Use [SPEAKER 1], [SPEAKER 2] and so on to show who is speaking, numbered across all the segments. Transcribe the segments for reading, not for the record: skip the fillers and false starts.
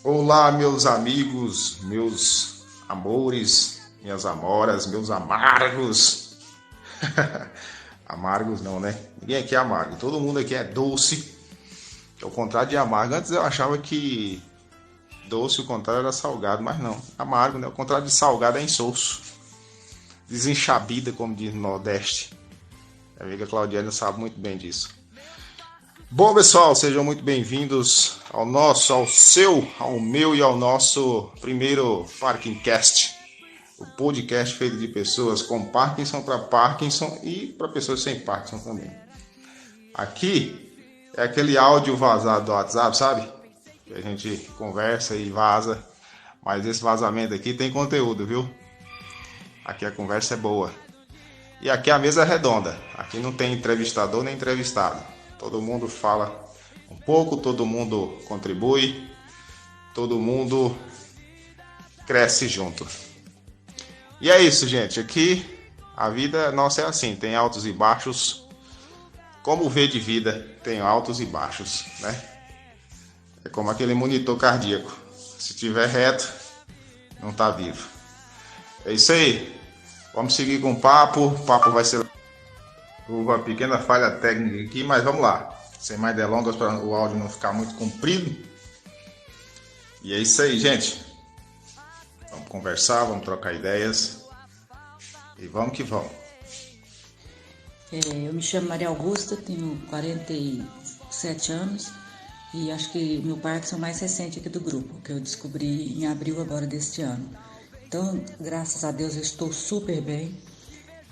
[SPEAKER 1] Olá, meus amigos, meus amores, minhas amoras, meus amargos. Amargos não, né? Ninguém aqui é amargo, todo mundo aqui é doce. Ao contrário de amargo. Antes eu achava que doce, o contrário era salgado, mas não. Amargo, né? O contrário de salgado é insosso. Desenxabida, como diz no Nordeste. A amiga Claudiana sabe muito bem disso. Bom, pessoal, sejam muito bem-vindos ao nosso, ao seu, ao meu e ao nosso primeiro Parkingcast, o podcast feito de pessoas com Parkinson para Parkinson e para pessoas sem Parkinson também. Aqui é aquele áudio vazado do WhatsApp, sabe? Que a gente conversa e vaza, mas esse vazamento aqui tem conteúdo, viu? Aqui a conversa é boa. E aqui a mesa é redonda, aqui não tem entrevistador nem entrevistado. Todo mundo fala um pouco, todo mundo contribui, todo mundo cresce junto. E é isso, gente. Aqui a vida nossa é assim, tem altos e baixos. Como o V de vida tem altos e baixos, né? É como aquele monitor cardíaco. Se tiver reto, não tá vivo. É isso aí. Vamos seguir com o papo. O papo vai ser uma pequena falha técnica aqui, mas vamos lá. Sem mais delongas para o áudio não ficar muito comprido. E é isso aí, gente. Vamos conversar, vamos trocar ideias. E vamos que vamos.
[SPEAKER 2] Eu me chamo Maria Augusta, tenho 47 anos e acho que meu Parkinson é o mais recente aqui do grupo, que eu descobri em abril agora deste ano. Então, graças a Deus, eu estou super bem.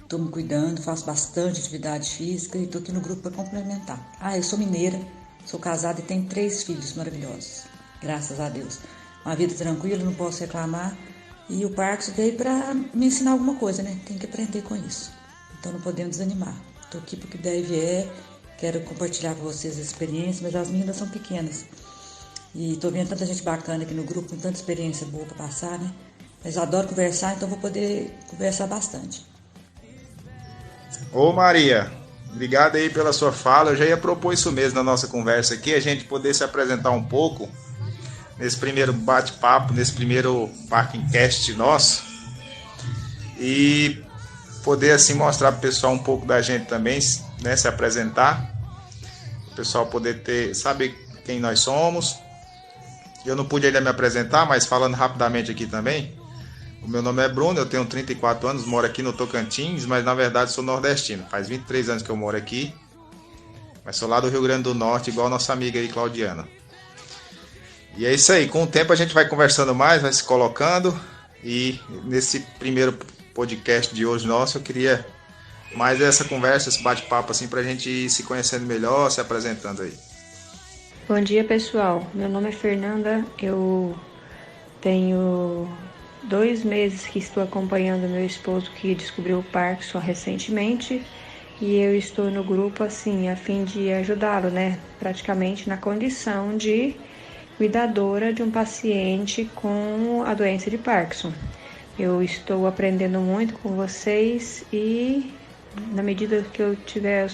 [SPEAKER 2] Estou me cuidando, faço bastante atividade física e estou aqui no grupo para complementar. Eu sou mineira, sou casada e tenho 3 filhos maravilhosos, graças a Deus. Uma vida tranquila, não posso reclamar. E o Parkinson veio para me ensinar alguma coisa, né? Tem que aprender com isso. Então não podemos desanimar. Estou aqui porque daí vier, quero compartilhar com vocês a experiência, mas as minhas são pequenas. E estou vendo tanta gente bacana aqui no grupo, com tanta experiência boa para passar, né? Mas eu adoro conversar, então vou poder conversar bastante.
[SPEAKER 1] Ô Maria, obrigado aí pela sua fala. Eu já ia propor isso mesmo na nossa conversa aqui, a gente poder se apresentar um pouco nesse primeiro bate-papo, nesse primeiro Parkingcast nosso e poder assim mostrar para o pessoal um pouco da gente também, né, se apresentar, o pessoal poder saber quem nós somos. Eu não pude ainda me apresentar, mas falando rapidamente aqui também. O meu nome é Bruno, eu tenho 34 anos, moro aqui no Tocantins, mas na verdade sou nordestino. Faz 23 anos que eu moro aqui, mas sou lá do Rio Grande do Norte, igual a nossa amiga aí, Claudiana. E é isso aí, com o tempo a gente vai conversando mais, vai se colocando. E nesse primeiro podcast de hoje nosso, eu queria mais essa conversa, esse bate-papo assim, pra gente ir se conhecendo melhor, se apresentando aí.
[SPEAKER 3] Bom dia, pessoal. Meu nome é Fernanda, eu tenho 2 meses que estou acompanhando meu esposo que descobriu o Parkinson recentemente e eu estou no grupo assim a fim de ajudá-lo, né? Praticamente na condição de cuidadora de um paciente com a doença de Parkinson. Eu estou aprendendo muito com vocês e na medida que eu tiver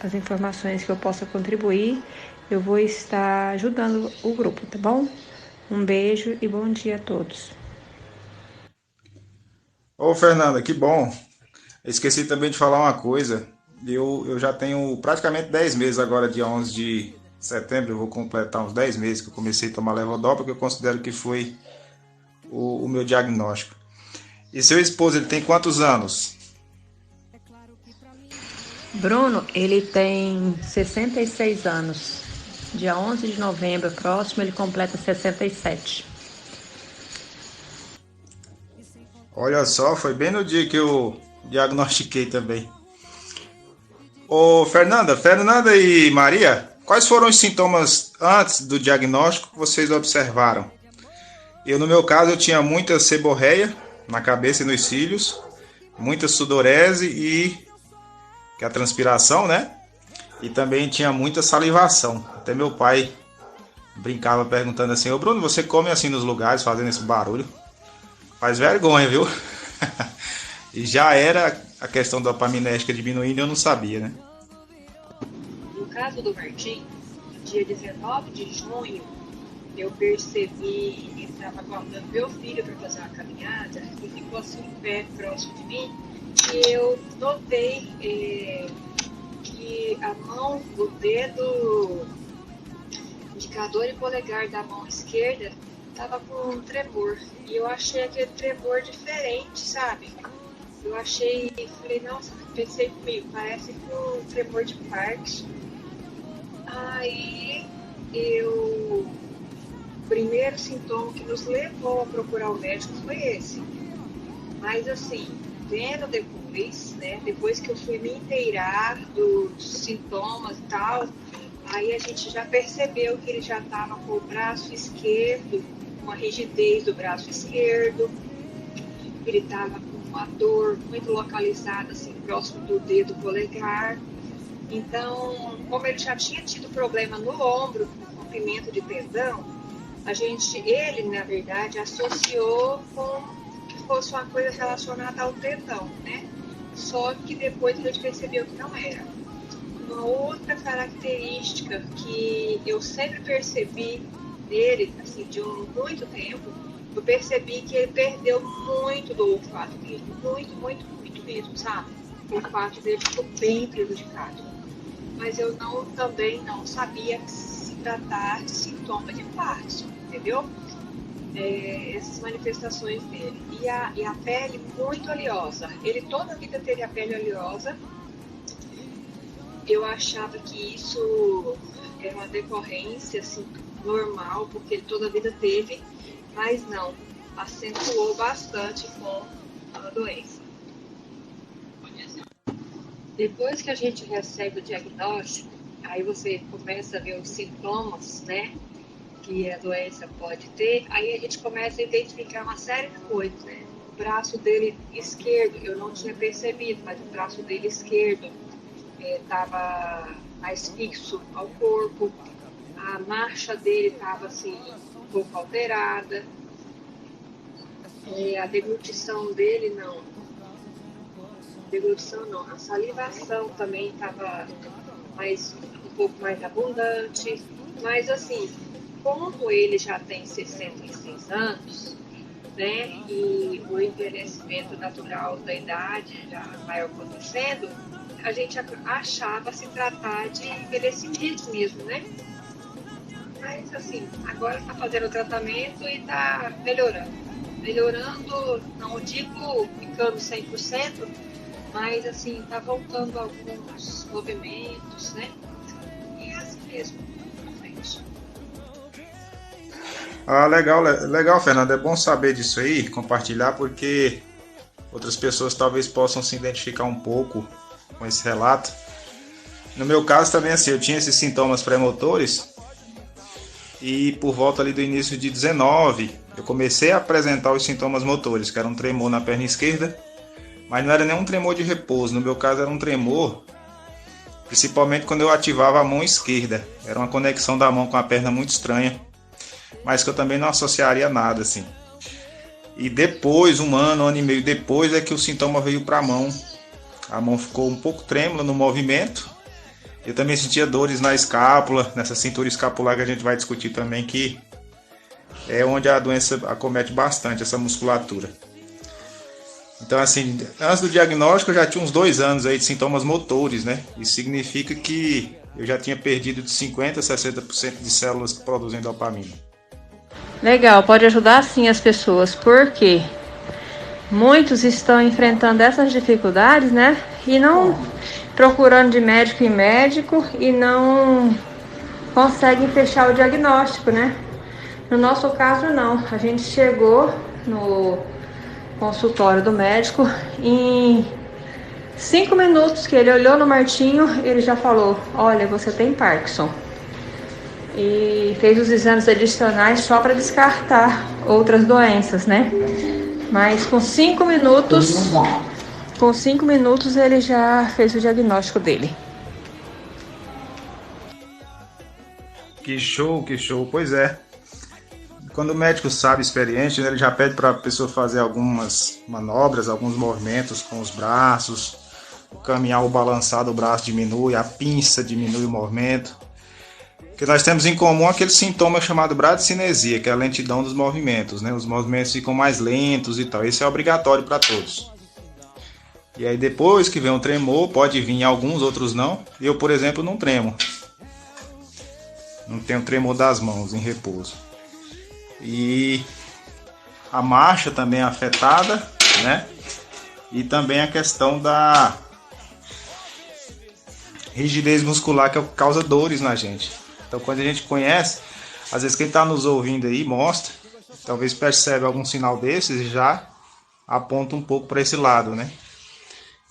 [SPEAKER 3] as informações que eu possa contribuir, eu vou estar ajudando o grupo, tá bom? Um beijo e bom dia a todos.
[SPEAKER 1] Ô Fernanda, que bom. Eu esqueci também de falar uma coisa. Eu já tenho praticamente 10 meses agora, dia 11 de setembro, eu vou completar uns 10 meses que eu comecei a tomar levodopa, que eu considero que foi o meu diagnóstico. E seu esposo, ele tem quantos anos?
[SPEAKER 3] Bruno, ele tem 66 anos. Dia 11 de novembro próximo, ele completa 67.
[SPEAKER 1] Olha só, foi bem no dia que eu diagnostiquei também. Ô Fernanda e Maria, quais foram os sintomas antes do diagnóstico que vocês observaram? No meu caso, eu tinha muita seborreia na cabeça e nos cílios, muita sudorese que é a transpiração, né? E também tinha muita salivação. Até meu pai brincava perguntando assim: ô Bruno, você come assim nos lugares fazendo esse barulho? Faz vergonha, viu? E já era a questão da dopaminética diminuindo e eu não sabia, né?
[SPEAKER 4] No caso do Martim, no dia 19 de junho eu percebi, ele estava guardando meu filho para fazer uma caminhada e ficou assim em pé próximo de mim, e eu notei que a mão, o dedo indicador e polegar da mão esquerda estava com um tremor, e eu achei aquele tremor diferente, sabe? Eu falei, nossa, pensei comigo, parece com um tremor de Parkinson. Aí o primeiro sintoma que nos levou a procurar o médico foi esse. Mas assim, vendo depois, né, depois que eu fui me inteirar dos sintomas e tal, aí a gente já percebeu que ele já estava com o braço esquerdo, com a rigidez do braço esquerdo, ele estava com uma dor muito localizada, assim, próximo do dedo polegar. Então, como ele já tinha tido problema no ombro, com rompimento de tendão, ele, na verdade, associou com que fosse uma coisa relacionada ao tendão, né? Só que depois a gente percebeu que não era. Uma outra característica que eu sempre percebi dele, assim, de muito tempo, eu percebi que ele perdeu muito do olfato dele, muito mesmo, sabe? O olfato dele ficou bem prejudicado. Mas eu também não sabia se tratar de sintoma de Parkinson, entendeu? Essas manifestações dele. E a pele muito oleosa. Ele toda a vida teve a pele oleosa. Eu achava que isso era uma decorrência assim, normal, porque ele toda a vida teve, mas não, acentuou bastante com a doença. Depois que a gente recebe o diagnóstico, aí você começa a ver os sintomas, né, que a doença pode ter, aí a gente começa a identificar uma série de coisas, né. O braço dele esquerdo, eu não tinha percebido, mas o braço dele esquerdo estava mais fixo ao corpo, a marcha dele estava assim, um pouco alterada, a deglutição dele não, a salivação também estava um pouco mais abundante, mas assim, como ele já tem 66 anos, né, e o envelhecimento natural da idade já vai acontecendo, a gente achava se tratar de envelhecimento mesmo, né? Mas assim, agora está fazendo o tratamento e está melhorando. Melhorando, não digo ficando 100%, mas assim, está voltando alguns movimentos, né? E é assim mesmo, pra frente.
[SPEAKER 1] Ah, legal, Fernando. É bom saber disso aí, compartilhar, porque outras pessoas talvez possam se identificar um pouco com esse relato. No meu caso também assim, eu tinha esses sintomas pré-motores e por volta ali do início de 19, eu comecei a apresentar os sintomas motores, que era um tremor na perna esquerda, mas não era nenhum tremor de repouso, no meu caso era um tremor, principalmente quando eu ativava a mão esquerda, era uma conexão da mão com a perna muito estranha, mas que eu também não associaria nada assim. E depois, um ano e meio depois, é que o sintoma veio para a mão ficou um pouco trêmula no movimento. Eu também sentia dores na escápula, nessa cintura escapular que a gente vai discutir também, que é onde a doença acomete bastante, essa musculatura. Então, assim, antes do diagnóstico eu já tinha uns 2 anos aí de sintomas motores, né? Isso significa que eu já tinha perdido de 50% a 60% de células que produzem dopamina.
[SPEAKER 3] Legal, pode ajudar sim as pessoas, porque muitos estão enfrentando essas dificuldades, né? E não procurando de médico em médico e não conseguem fechar o diagnóstico, né? No nosso caso, não. A gente chegou no consultório do médico em 5 minutos que ele olhou no Martinho, ele já falou: olha, você tem Parkinson. E fez os exames adicionais só para descartar outras doenças, né? Mas com 5 minutos ele já fez o diagnóstico dele.
[SPEAKER 1] Que show. Pois é. Quando o médico sabe, experiente, ele já pede para a pessoa fazer algumas manobras, alguns movimentos com os braços. O caminhar ou balançar do braço diminui, a pinça diminui o movimento. Porque nós temos em comum aquele sintoma chamado bradicinesia, que é a lentidão dos movimentos, né? Os movimentos ficam mais lentos e tal. Esse é obrigatório para todos. E aí depois que vem um tremor, pode vir alguns, outros não. Eu, por exemplo, não tremo. Não tenho tremor das mãos em repouso. E a marcha também é afetada, né? E também a questão da rigidez muscular, que causa dores na gente. Então, quando a gente conhece, às vezes quem está nos ouvindo aí mostra, talvez percebe algum sinal desses e já aponta um pouco para esse lado, né?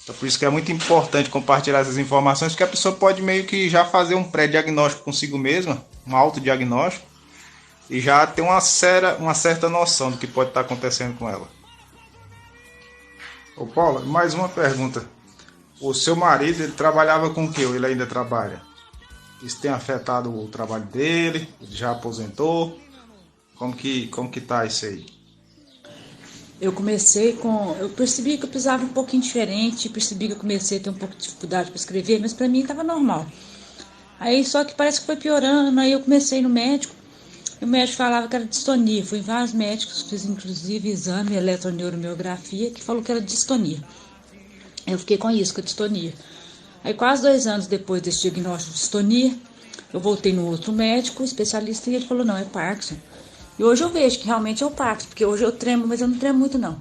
[SPEAKER 1] Então, por isso que é muito importante compartilhar essas informações, porque a pessoa pode meio que já fazer um pré-diagnóstico consigo mesma, um autodiagnóstico, e já ter uma certa noção do que pode estar acontecendo com ela. Ô Paula, mais uma pergunta. O seu marido, ele trabalhava com o que? Ou ele ainda trabalha? Isso tem afetado o trabalho dele? Ele já aposentou? Como que tá isso aí?
[SPEAKER 2] Eu percebi que eu precisava um pouquinho diferente, percebi que eu comecei a ter um pouco de dificuldade para escrever, mas para mim estava normal. Aí só que parece que foi piorando, aí eu comecei no médico, e o médico falava que era distonia. Fui em vários médicos, fiz inclusive exame, eletroneuromiografia, que falou que era distonia. Eu fiquei com isso, com a distonia. Aí quase 2 anos depois desse diagnóstico de distonia, eu voltei no outro médico, especialista, e ele falou, não, é Parkinson. E hoje eu vejo que realmente é o Parkinson, porque hoje eu tremo, mas eu não tremo muito não.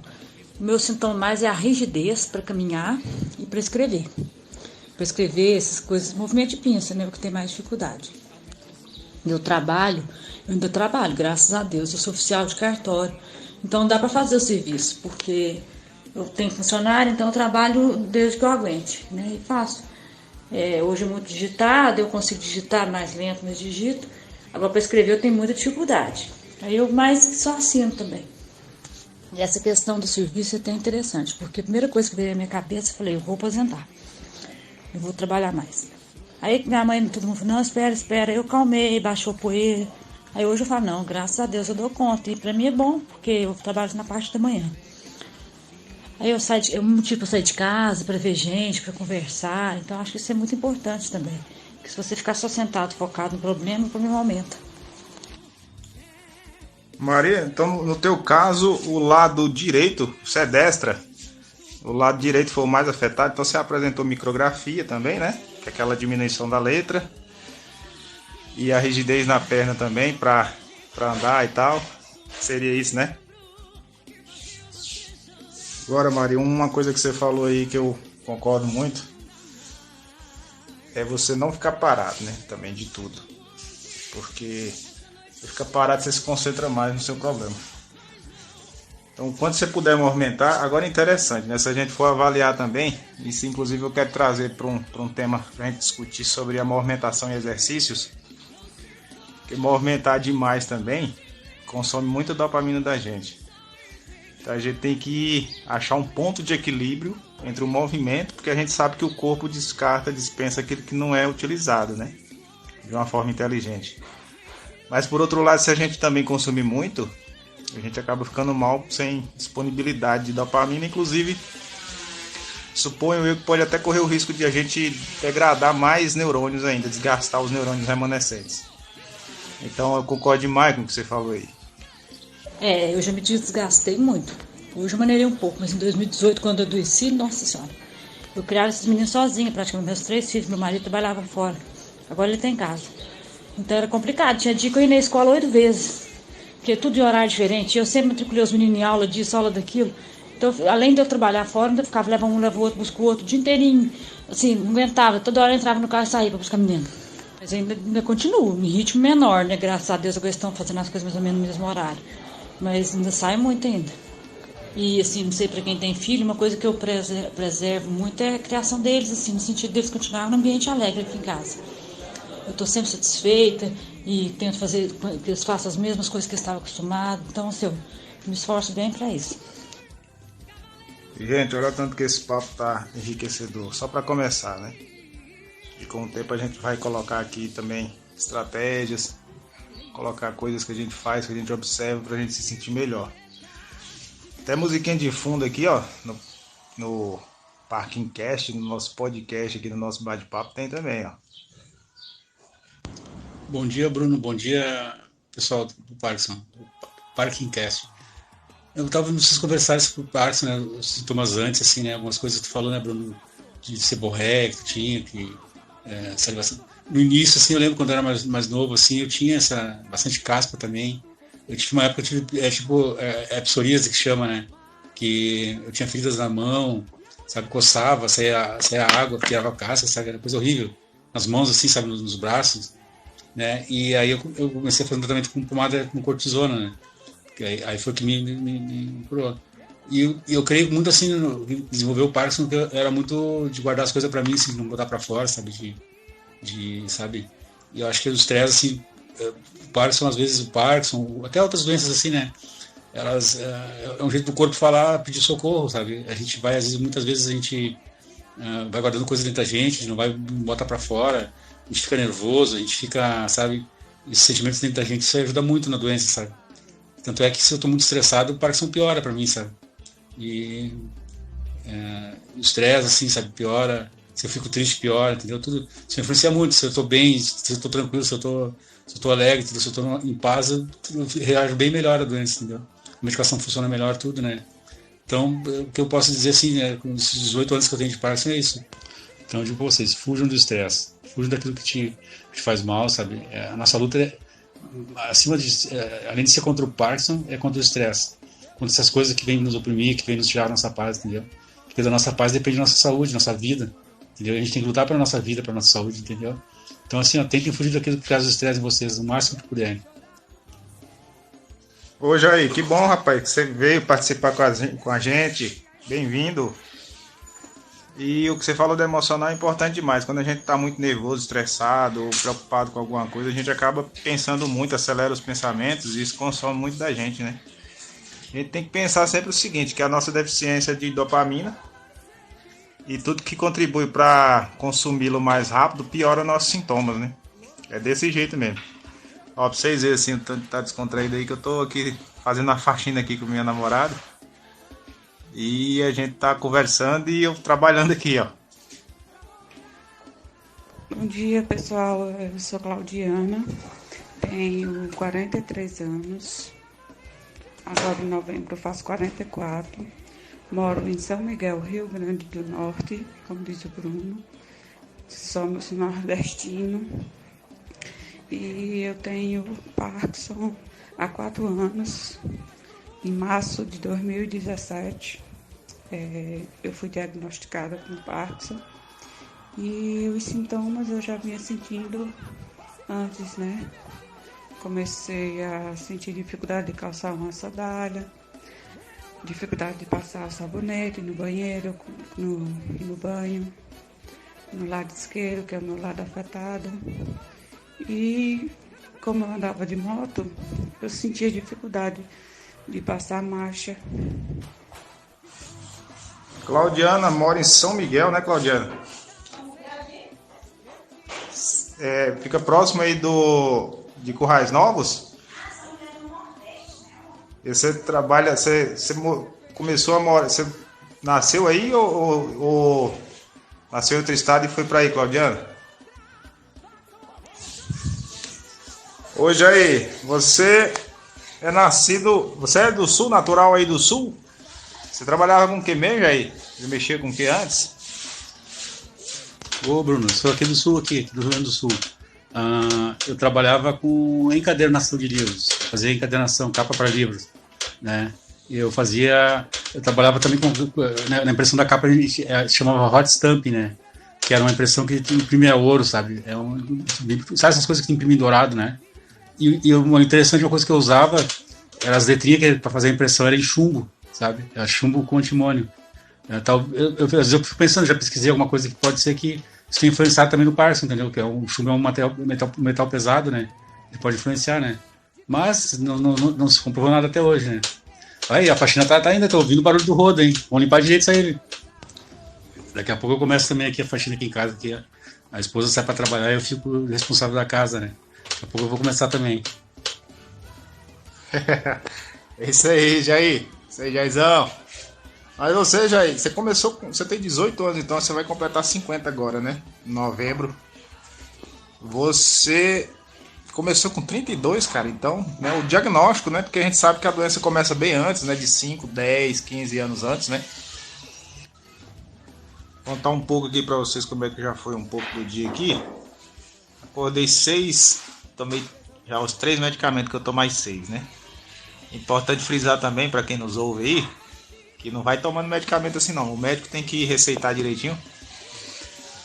[SPEAKER 2] O meu sintoma mais é a rigidez para caminhar e para escrever. Para escrever essas coisas, movimento de pinça, né, o que tem mais dificuldade. Eu ainda trabalho, graças a Deus, eu sou oficial de cartório. Então dá para fazer o serviço, porque eu tenho funcionário, então eu trabalho desde que eu aguente, né, e faço. Hoje é muito digitado, eu consigo digitar mais lento, mas digito. Agora para escrever eu tenho muita dificuldade. Aí eu mais só assino também. E essa questão do serviço é até interessante, porque a primeira coisa que veio na minha cabeça, eu falei, eu vou aposentar. Eu vou trabalhar mais. Aí minha mãe, todo mundo falou, não, espera. Eu calmei, baixou a poeira. Aí hoje eu falo, não, graças a Deus eu dou conta. E pra mim é bom, porque eu trabalho na parte da manhã. Aí eu saio de casa para ver gente, para conversar. Então acho que isso é muito importante também. Porque se você ficar só sentado, focado no problema, o problema aumenta.
[SPEAKER 1] Maria, então no teu caso, o lado direito, você é destra, o lado direito foi o mais afetado, então você apresentou micrografia também, né? Que é aquela diminuição da letra. E a rigidez na perna também, para andar e tal. Seria isso, né? Agora, Maria, uma coisa que você falou aí que eu concordo muito é você não ficar parado, né? Também de tudo. Porque você fica parado, você se concentra mais no seu problema. Então, quando você puder movimentar, agora é interessante, né? Se a gente for avaliar também, isso inclusive eu quero trazer para um tema para a gente discutir sobre a movimentação e exercícios, porque movimentar demais também consome muita dopamina da gente. Então a gente tem que achar um ponto de equilíbrio entre o movimento, porque a gente sabe que o corpo dispensa aquilo que não é utilizado, né? De uma forma inteligente. Mas por outro lado, se a gente também consumir muito, a gente acaba ficando mal sem disponibilidade de dopamina. Inclusive, suponho eu que pode até correr o risco de a gente degradar mais neurônios ainda, desgastar os neurônios remanescentes. Então eu concordo demais com o que você falou aí.
[SPEAKER 2] Eu já me desgastei muito. Hoje eu maneirei um pouco, mas em 2018, quando eu adoeci, nossa senhora, eu criava esses meninos sozinha, praticamente meus 3 filhos, meu marido trabalhava fora. Agora ele está em casa. Então era complicado, tinha dia que eu ia na escola 8 vezes, porque tudo de horário diferente. Eu sempre matriculei os meninos em aula disso, aula daquilo. Então, além de eu trabalhar fora, eu ficava, leva um, leva o outro, busca o outro, o dia inteirinho. Assim, não aguentava, toda hora eu entrava no carro e saía para buscar menino. Mas ainda continuo, em ritmo menor, né? Graças a Deus, agora estão fazendo as coisas mais ou menos no mesmo horário. Mas ainda sai muito ainda. E assim, não sei para quem tem filho, uma coisa que eu preservo muito é a criação deles, assim, no sentido deles continuarem num ambiente alegre aqui em casa. Eu estou sempre satisfeita e tento fazer que eles façam as mesmas coisas que eu estava acostumado. Então, assim, eu me esforço bem para isso.
[SPEAKER 1] Gente, olha tanto que esse papo tá enriquecedor. Só para começar, né? E com o tempo a gente vai colocar aqui também estratégias, colocar coisas que a gente faz, que a gente observa pra gente se sentir melhor. Até musiquinha de fundo aqui, ó, no Parking Cast, no nosso podcast aqui, no nosso bate-papo, tem também, ó.
[SPEAKER 5] Bom dia, Bruno. Bom dia, pessoal do Parkinson, do Parkingcast. Eu estava vocês conversaram sobre o Parkinson, né, os sintomas antes, assim, né, algumas coisas que tu falou, né, Bruno, de seborréia que tu tinha, que salivação. No início, assim, eu lembro quando eu era mais novo, assim, eu tinha bastante caspa também. Eu tive uma época, eu tive, psoríase que chama, né, que eu tinha feridas na mão, sabe, coçava, saía água, tirava a casca, sabe, era coisa horrível. Nas mãos, assim, sabe, nos braços, né? E aí eu comecei a fazer um tratamento com pomada com cortisona, né? Aí foi que me curou. E eu creio muito assim, desenvolver o Parkinson, que eu era muito de guardar as coisas para mim, assim, não botar para fora, sabe? Sabe? E eu acho que o estresse, assim, o Parkinson, às vezes o Parkinson, até outras doenças assim, né? Elas, é um jeito do corpo falar, pedir socorro, sabe? A gente vai, às vezes, muitas vezes a gente vai guardando coisa dentro da gente, não vai botar para fora, a gente fica nervoso, a gente fica, sabe, esses sentimentos dentro da gente, isso ajuda muito na doença, sabe? Tanto é que se eu tô muito estressado, o Parkinson piora para mim, sabe? E o estresse, assim, sabe, piora, se eu fico triste, piora, entendeu? Tudo isso influencia muito, se eu tô bem, se eu tô tranquilo, se eu tô alegre, entendeu? Se eu tô em paz, eu reajo bem melhor à doença, entendeu? A medicação funciona melhor, tudo, né? Então, o que eu posso dizer, assim, com esses 18 anos que eu tenho de Parkinson é isso. Então, eu digo pra vocês, fujam do estresse, fujam daquilo que te faz mal, sabe? A nossa luta além de ser contra o Parkinson, é contra o estresse. Contra essas coisas que vêm nos oprimir, que vêm nos tirar a nossa paz, entendeu? Porque da nossa paz depende da nossa saúde, nossa vida, entendeu? A gente tem que lutar pela nossa vida, pela nossa saúde, entendeu? Então, assim, tentem fugir daquilo que traz o estresse em vocês o máximo que puderem.
[SPEAKER 1] Ô Jair, que bom, rapaz, que você veio participar com a gente. Bem-vindo. E o que você falou do emocional é importante demais. Quando a gente está muito nervoso, estressado ou preocupado com alguma coisa, a gente acaba pensando muito, acelera os pensamentos e isso consome muito da gente, né? A gente tem que pensar sempre o seguinte, que a nossa deficiência de dopamina e tudo que contribui para consumi-lo mais rápido piora nossos sintomas, né? É desse jeito mesmo. Ó, pra vocês verem assim, o tanto tá descontraído aí que eu tô aqui fazendo uma faxina aqui com minha namorada. E a gente tá conversando e eu trabalhando aqui, ó.
[SPEAKER 6] Bom dia, pessoal. Eu sou Claudiana, tenho 43 anos. Agora em novembro eu faço 44. Moro em São Miguel, Rio Grande do Norte, como diz o Bruno. Somos nordestino. E eu tenho Parkinson há 4 anos. Em março de 2017, eu fui diagnosticada com Parkinson. E os sintomas eu já vinha sentindo antes, né? Comecei a sentir dificuldade de calçar uma sandália, dificuldade de passar o sabonete no banheiro, no banho, no lado esquerdo, que é o meu lado afetado. E como eu andava de moto, eu sentia dificuldade de passar a marcha.
[SPEAKER 1] Claudiana mora em São Miguel, né, Claudiana? Fica próximo aí de Currais Novos? E você trabalha, você começou a morar, você nasceu aí ou nasceu em outro estado e foi para aí, Claudiana? Hoje aí, você você é do sul, natural aí do sul? Você trabalhava com o que mesmo aí? Você mexia com o que antes?
[SPEAKER 5] Ô Bruno, sou aqui do sul, do Rio Grande do Sul. Eu trabalhava com encadernação de livros, fazia encadernação, capa para livros, né? Eu trabalhava também na impressão da capa, a gente chamava hot stamp, né? Que era uma impressão que imprimia ouro, sabe? Sabe essas coisas que imprimem dourado, né? E uma interessante, uma coisa que eu usava era as letrinhas que para fazer a impressão era em chumbo, sabe? Era chumbo com antimônio. Às vezes eu fico pensando, já pesquisei alguma coisa que pode ser que isso tenha influenciado também no Parkinson, entendeu? Que o chumbo é um metal pesado, né? Ele pode influenciar, né? Mas não se comprovou nada até hoje, né? Aí, a faxina tá ainda, tô ouvindo o barulho do rodo, hein? Vamos limpar direito isso aí. Daqui a pouco eu começo também aqui a faxina aqui em casa, que a esposa sai para trabalhar e eu fico responsável da casa, né? Daqui a pouco eu vou começar também.
[SPEAKER 1] É isso aí, Jair. Isso aí, Jairzão. Mas você, Jair, você tem 18 anos, então você vai completar 50 agora, né? Em novembro. Você começou com 32, cara. Então, né, o diagnóstico, né? Porque a gente sabe que a doença começa bem antes, né? De 5, 10, 15 anos antes, né? Vou contar um pouco aqui pra vocês como é que já foi um pouco do dia aqui. Acordei 6, tomei já os 3 medicamentos que eu tomo mais 6, né? Importante frisar também pra quem nos ouve aí, que não vai tomando medicamento assim não. O médico tem que receitar direitinho,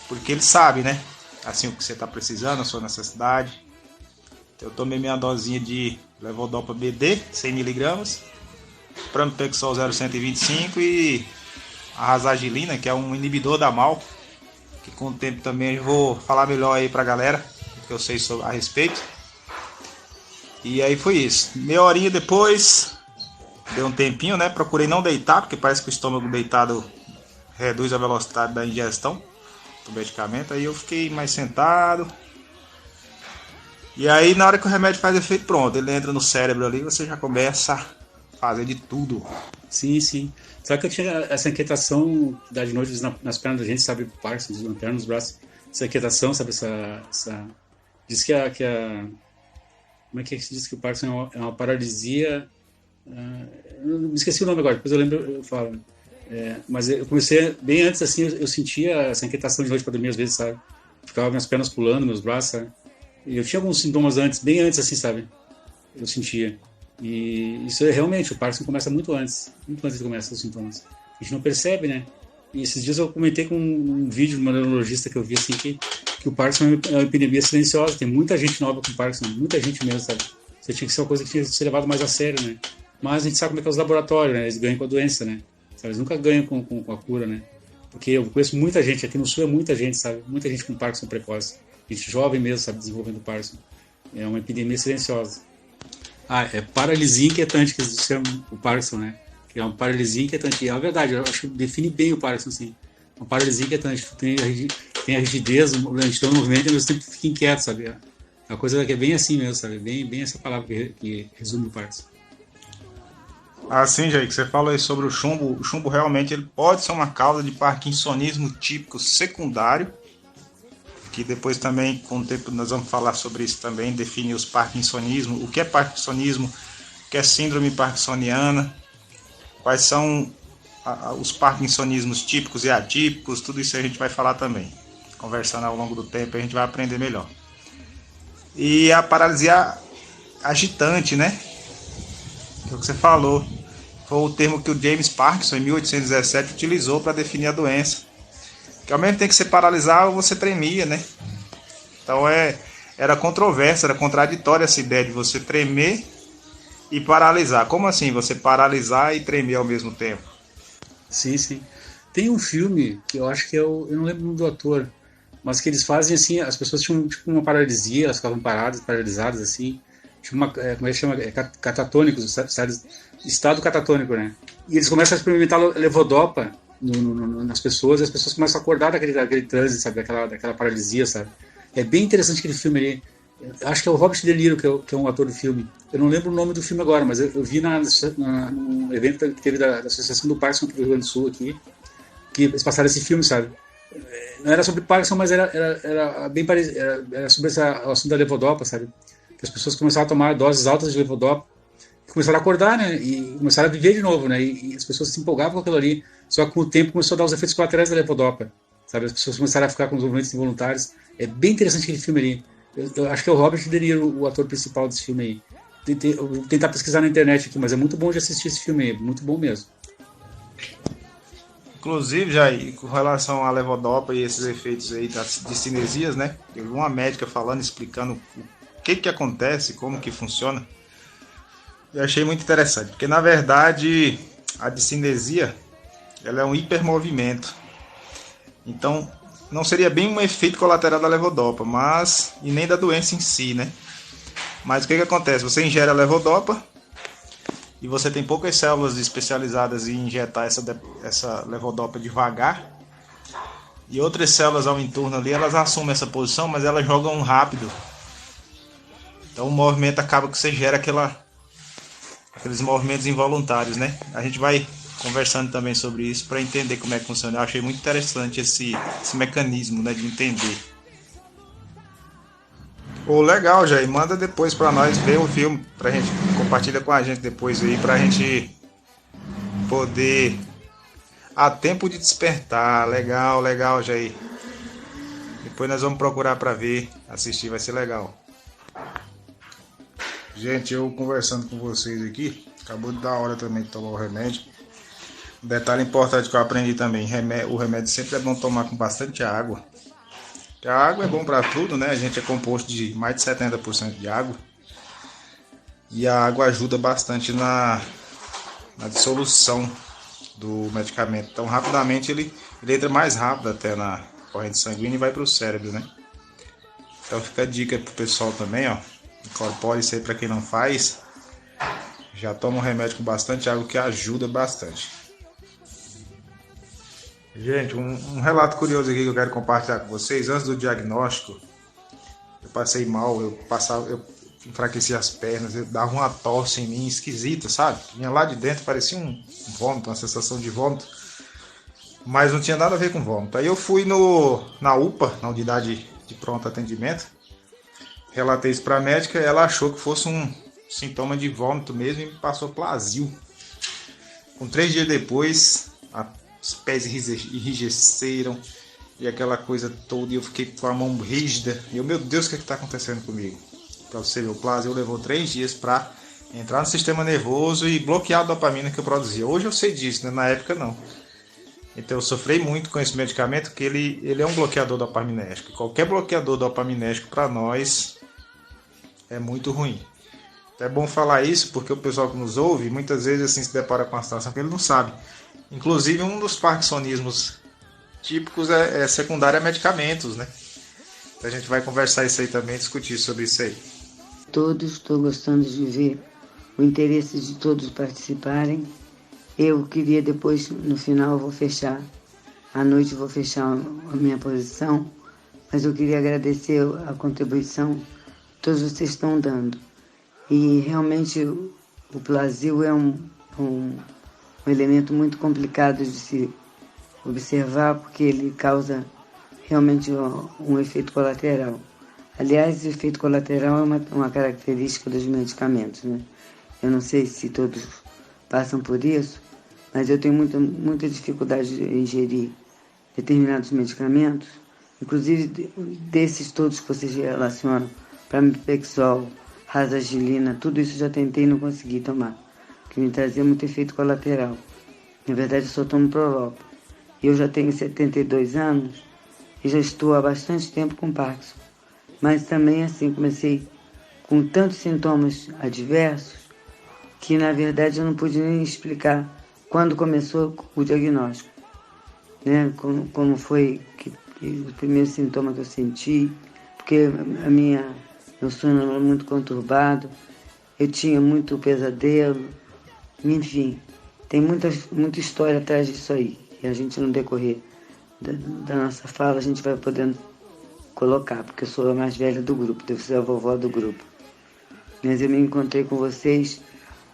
[SPEAKER 1] porque ele sabe, né? Assim o que você tá precisando, a sua necessidade. Eu tomei minha dosinha de levodopa BD, 100mg, pramipexol 0,125 e a rasagilina, que é um inibidor da MAL, que com o tempo também eu vou falar melhor aí pra galera, que eu sei sobre, a respeito. E aí foi isso. Meia horinha depois, deu um tempinho, né? Procurei não deitar, porque parece que o estômago deitado reduz a velocidade da ingestão do medicamento. Aí eu fiquei mais sentado. E aí na hora que o remédio faz efeito, pronto, ele entra no cérebro ali, você já começa a fazer de tudo.
[SPEAKER 5] Sim, sim. Só que eu tinha essa inquietação de noite nas pernas da gente, sabe? Parkinson, nas pernas, nos braços. Essa inquietação, sabe? Diz que como é que se diz que o Parkinson é uma paralisia? Eu me esqueci o nome agora, depois eu lembro, eu falo. Mas eu comecei bem antes, assim, eu sentia essa inquietação de noite para dormir às vezes, sabe? Ficava minhas pernas pulando, meus braços, sabe? E eu tinha alguns sintomas antes, bem antes, assim, sabe? Eu sentia. E isso é realmente, o Parkinson começa muito antes que começa os sintomas. A gente não percebe, né? E esses dias eu comentei com um vídeo de uma neurologista que eu vi, assim, que o Parkinson é uma epidemia silenciosa. Tem muita gente nova com Parkinson, muita gente mesmo, sabe? Isso tinha que ser uma coisa que tinha que ser levada mais a sério, né? Mas a gente sabe como é que é os laboratórios, né? Eles ganham com a doença, né? Sabe? Eles nunca ganham com a cura, né? Porque eu conheço muita gente, aqui no Sul é muita gente, sabe? Muita gente com Parkinson precoce. Gente jovem mesmo, sabe? Desenvolvendo Parkinson. É uma epidemia silenciosa. É paralisia inquietante, que eles chamam o Parkinson, né? Que é uma paralisia inquietante. E é a verdade, eu acho que define bem o Parkinson, assim. Uma paralisia inquietante. Tu tem a rigidez durante todo o movimento e ao mesmo tempo fica inquieto, sabe? É uma coisa que é bem assim mesmo, sabe? Bem essa palavra que resume o Parkinson.
[SPEAKER 1] Assim, Jair, que você falou aí sobre o chumbo realmente ele pode ser uma causa de parkinsonismo típico secundário, que depois também, com o tempo, nós vamos falar sobre isso também, definir os parkinsonismos, o que é parkinsonismo, o que é síndrome parkinsoniana, quais são os parkinsonismos típicos e atípicos, tudo isso a gente vai falar também. Conversando ao longo do tempo a gente vai aprender melhor. E a paralisia agitante, né? É o que você falou. Foi o termo que o James Parkinson, em 1817, utilizou para definir a doença. Que ao mesmo tempo que você paralisava, você tremia, né? Então era controverso, era contraditória essa ideia de você tremer e paralisar. Como assim, você paralisar e tremer ao mesmo tempo?
[SPEAKER 5] Sim, sim. Tem um filme que eu acho que eu não lembro o nome do ator, mas que eles fazem assim, as pessoas tinham tipo uma paralisia, elas ficavam paradas, paralisadas assim, tipo como é que chama? Catatônicos, estado catatônico, né? E eles começam a experimentar levodopa nas pessoas, e as pessoas começam a acordar daquele transe, sabe? Daquela paralisia, sabe? É bem interessante aquele filme ali. Acho que é o Robert De Niro, que é um ator do filme. Eu não lembro o nome do filme agora, mas eu vi num evento que teve da Associação do Parkinson aqui do Rio Grande do Sul, aqui, que eles passaram esse filme, sabe? Não era sobre Parkinson, mas era bem parecido. Era sobre o assunto da levodopa, sabe? Que as pessoas começaram a tomar doses altas de levodopa, começaram a acordar, né? E começaram a viver de novo, né? E as pessoas se empolgavam com aquilo ali. Só que com o tempo começou a dar os efeitos colaterais da levodopa, sabe? As pessoas começaram a ficar com os movimentos involuntários. É bem interessante aquele filme ali. Eu acho que é o Robert De Niro, o ator principal desse filme aí. Eu vou tentar pesquisar na internet aqui, mas é muito bom de assistir esse filme aí, muito bom mesmo.
[SPEAKER 1] Inclusive, Jair, com relação à levodopa e esses efeitos aí das discinesias, né? Eu vi uma médica falando, explicando o que acontece, como que funciona. Eu achei muito interessante, porque na verdade a discinesia ela é um hipermovimento. Então, não seria bem um efeito colateral da levodopa, mas e nem da doença em si, né? Mas o que acontece? Você ingere a levodopa e você tem poucas células especializadas em injetar essa levodopa devagar. E outras células ao entorno ali, elas assumem essa posição, mas elas jogam rápido. Então o movimento acaba que você gera aqueles movimentos involuntários, né? A gente vai conversando também sobre isso para entender como é que funciona. Eu achei muito interessante esse mecanismo, né, de entender. Pô, legal, Jair. Manda depois pra nós ver o filme, pra gente, compartilha com a gente depois aí, pra gente poder... A Tempo de Despertar. Legal, legal, Jair. Depois nós vamos procurar pra ver, assistir, vai ser legal. Gente, eu conversando com vocês aqui, acabou de dar a hora também de tomar o remédio. Um detalhe importante que eu aprendi também, o remédio sempre é bom tomar com bastante água. Porque a água é bom para tudo, né? A gente é composto de mais de 70% de água. E a água ajuda bastante na dissolução do medicamento. Então rapidamente ele entra mais rápido até na corrente sanguínea e vai para o cérebro, né? Então fica a dica pro pessoal também, ó. Incorpore isso aí para quem não faz. Já toma um remédio com bastante água que ajuda bastante. Gente, um relato curioso aqui que eu quero compartilhar com vocês. Antes do diagnóstico, eu passei mal, eu enfraqueci as pernas, eu dava uma tosse em mim esquisita, sabe? Vinha lá de dentro, parecia um vômito, uma sensação de vômito. Mas não tinha nada a ver com vômito. Aí eu fui na UPA, na unidade de pronto atendimento. Relatei isso para a médica, ela achou que fosse um sintoma de vômito mesmo e me passou Plasil. Com 3 dias depois, os pés enrijeceram e aquela coisa toda, e eu fiquei com a mão rígida. E eu, meu Deus, o que está acontecendo comigo? Para você ver, o Plasil levou 3 dias para entrar no sistema nervoso e bloquear a dopamina que eu produzia. Hoje eu sei disso, né? Na época não. Então eu sofri muito com esse medicamento, que ele é um bloqueador dopaminérgico. Qualquer bloqueador dopaminérgico para nós é muito ruim. Então é bom falar isso, porque o pessoal que nos ouve muitas vezes assim se depara com uma situação que ele não sabe. Inclusive um dos parkinsonismos típicos é secundário a medicamentos, né? Então a gente vai conversar isso aí também, discutir sobre isso aí.
[SPEAKER 7] Todos, estou gostando de ver o interesse de todos participarem. Eu queria depois, no final, vou fechar, à noite vou fechar a minha posição, mas eu queria agradecer a contribuição que todos vocês estão dando. E realmente o Plasil é um elemento muito complicado de se observar, porque ele causa realmente um efeito colateral. Aliás, o efeito colateral é uma característica dos medicamentos, né? Eu não sei se todos passam por isso, mas eu tenho muita dificuldade de ingerir determinados medicamentos, inclusive desses todos que vocês relacionam, pramipexol, razagilina, tudo isso já tentei e não consegui tomar, que me trazia muito efeito colateral. Na verdade, eu só tomo Prolopa. Eu já tenho 72 anos e já estou há bastante tempo com Parkinson. Mas também, assim, comecei com tantos sintomas adversos que, na verdade, eu não pude nem explicar quando começou o diagnóstico, né? Como foi que o primeiro sintoma que eu senti, porque meu sono era muito conturbado, eu tinha muito pesadelo, enfim, tem muita história atrás disso aí. E a gente, no decorrer da nossa fala, a gente vai podendo colocar, porque eu sou a mais velha do grupo, devo ser a vovó do grupo. Mas eu me encontrei com vocês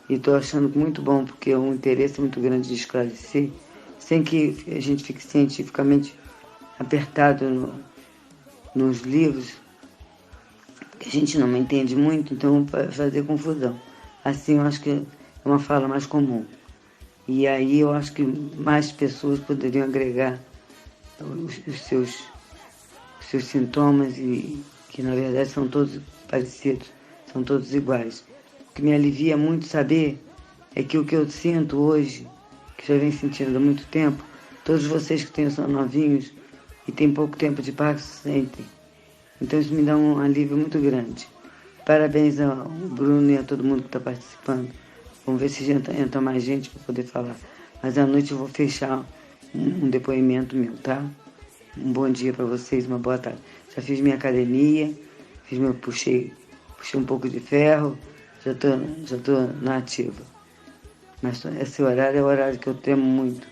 [SPEAKER 7] e estou achando muito bom, porque é um interesse muito grande de esclarecer, sem que a gente fique cientificamente apertado nos livros, que a gente não entende muito, então vai fazer confusão. Assim, eu acho que é uma fala mais comum. E aí eu acho que mais pessoas poderiam agregar os seus sintomas, e que na verdade são todos parecidos, são todos iguais. O que me alivia muito saber é que o que eu sinto hoje, que já venho sentindo há muito tempo, todos vocês que são novinhos e têm pouco tempo de Parkinson sentem. Então isso me dá um alívio muito grande. Parabéns ao Bruno e a todo mundo que está participando. Vamos ver se entra mais gente para poder falar. Mas à noite eu vou fechar um depoimento meu, tá? Um bom dia para vocês, uma boa tarde. Já fiz minha academia, puxei um pouco de ferro, já tô na ativa. Mas esse horário é o horário que eu temo muito.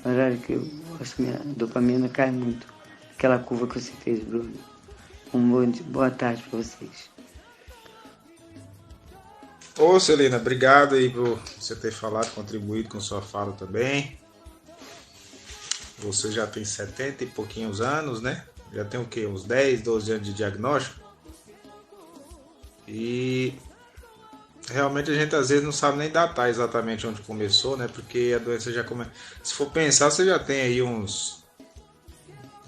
[SPEAKER 7] O horário que eu acho que minha dopamina cai muito. Aquela curva que você fez, Bruno. Boa tarde para vocês.
[SPEAKER 1] Ô Celina, obrigado aí por você ter falado, contribuído com sua fala também. Você já tem 70 e pouquinhos anos, né? Já tem o quê? Uns 10, 12 anos de diagnóstico. E realmente a gente às vezes não sabe nem datar exatamente onde começou, né? Porque a doença já começa. Se for pensar, você já tem aí uns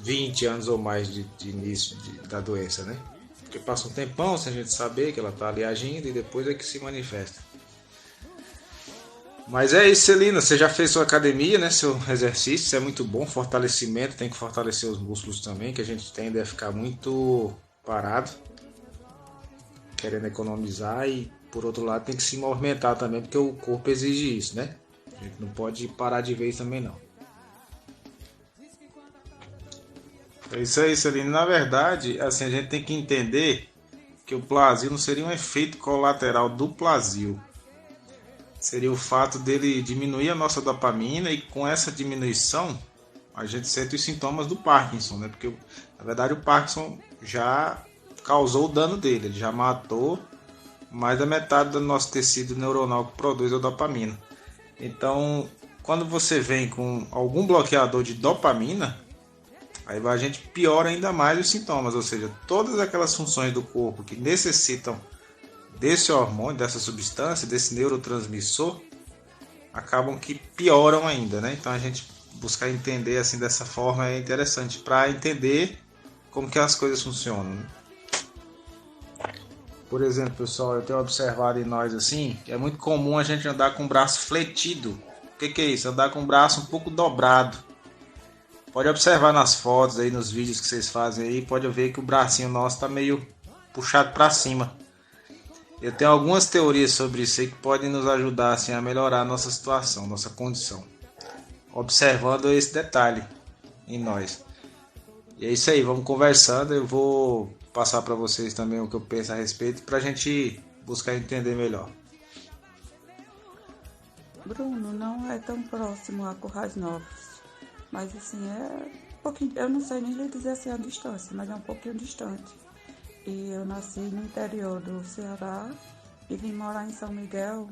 [SPEAKER 1] 20 anos ou mais de início da doença, né? Porque passa um tempão sem a gente saber que ela tá ali agindo e depois é que se manifesta. Mas é isso, Celina. Você já fez sua academia, né? Seu exercício, isso é muito bom. Fortalecimento, tem que fortalecer os músculos também, que a gente tende a ficar muito parado, querendo economizar, e por outro lado tem que se movimentar também, porque o corpo exige isso, né? A gente não pode parar de vez também não. É isso aí, Celina. Na verdade, assim, a gente tem que entender que o plasio não seria um efeito colateral do plasio. Seria o fato dele diminuir a nossa dopamina, e com essa diminuição a gente sente os sintomas do Parkinson, né? Porque na verdade o Parkinson já causou o dano dele, ele já matou mais da metade do nosso tecido neuronal que produz a dopamina. Então, quando você vem com algum bloqueador de dopamina, aí a gente piora ainda mais os sintomas, ou seja, todas aquelas funções do corpo que necessitam desse hormônio, dessa substância, desse neurotransmissor, acabam que pioram ainda, né? Então a gente buscar entender assim dessa forma é interessante para entender como que as coisas funcionam, né? Por exemplo, pessoal, eu tenho observado em nós assim, que é muito comum a gente andar com o braço fletido. O que é isso? Andar com o braço um pouco dobrado. Pode observar nas fotos aí, nos vídeos que vocês fazem aí, pode ver que o bracinho nosso está meio puxado para cima. Eu tenho algumas teorias sobre isso aí que podem nos ajudar assim, a melhorar a nossa situação, nossa condição, observando esse detalhe em nós. E é isso aí, vamos conversando. Eu vou passar para vocês também o que eu penso a respeito, para a gente buscar entender melhor.
[SPEAKER 6] Bruno, não é tão próximo a Currais Novos, mas assim, é um pouquinho, eu não sei nem lhe dizer assim a distância, mas é um pouquinho distante. E eu nasci no interior do Ceará e vim morar em São Miguel.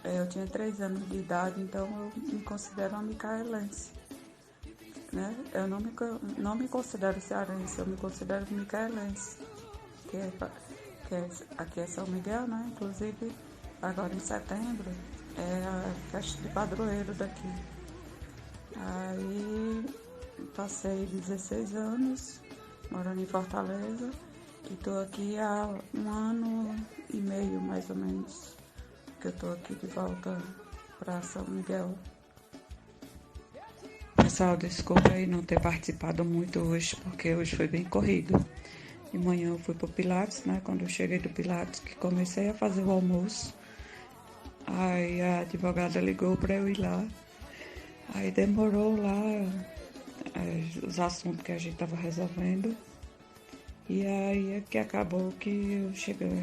[SPEAKER 6] Eu tinha 3 anos de idade, então eu me considero uma micaelense, né? Eu não me considero cearense, eu me considero micaelense, aqui é São Miguel, né? Inclusive, agora em setembro é a festa de padroeiro daqui. Aí passei 16 anos morando em Fortaleza. E estou aqui há 1 ano e meio, mais ou menos, que eu estou aqui de volta para São Miguel. Pessoal, desculpa aí não ter participado muito hoje, porque hoje foi bem corrido. De manhã eu fui para o Pilates, né? Quando eu cheguei do Pilates, que comecei a fazer o almoço, aí a advogada ligou para eu ir lá. Aí demorou lá os assuntos que a gente estava resolvendo. E aí é que acabou que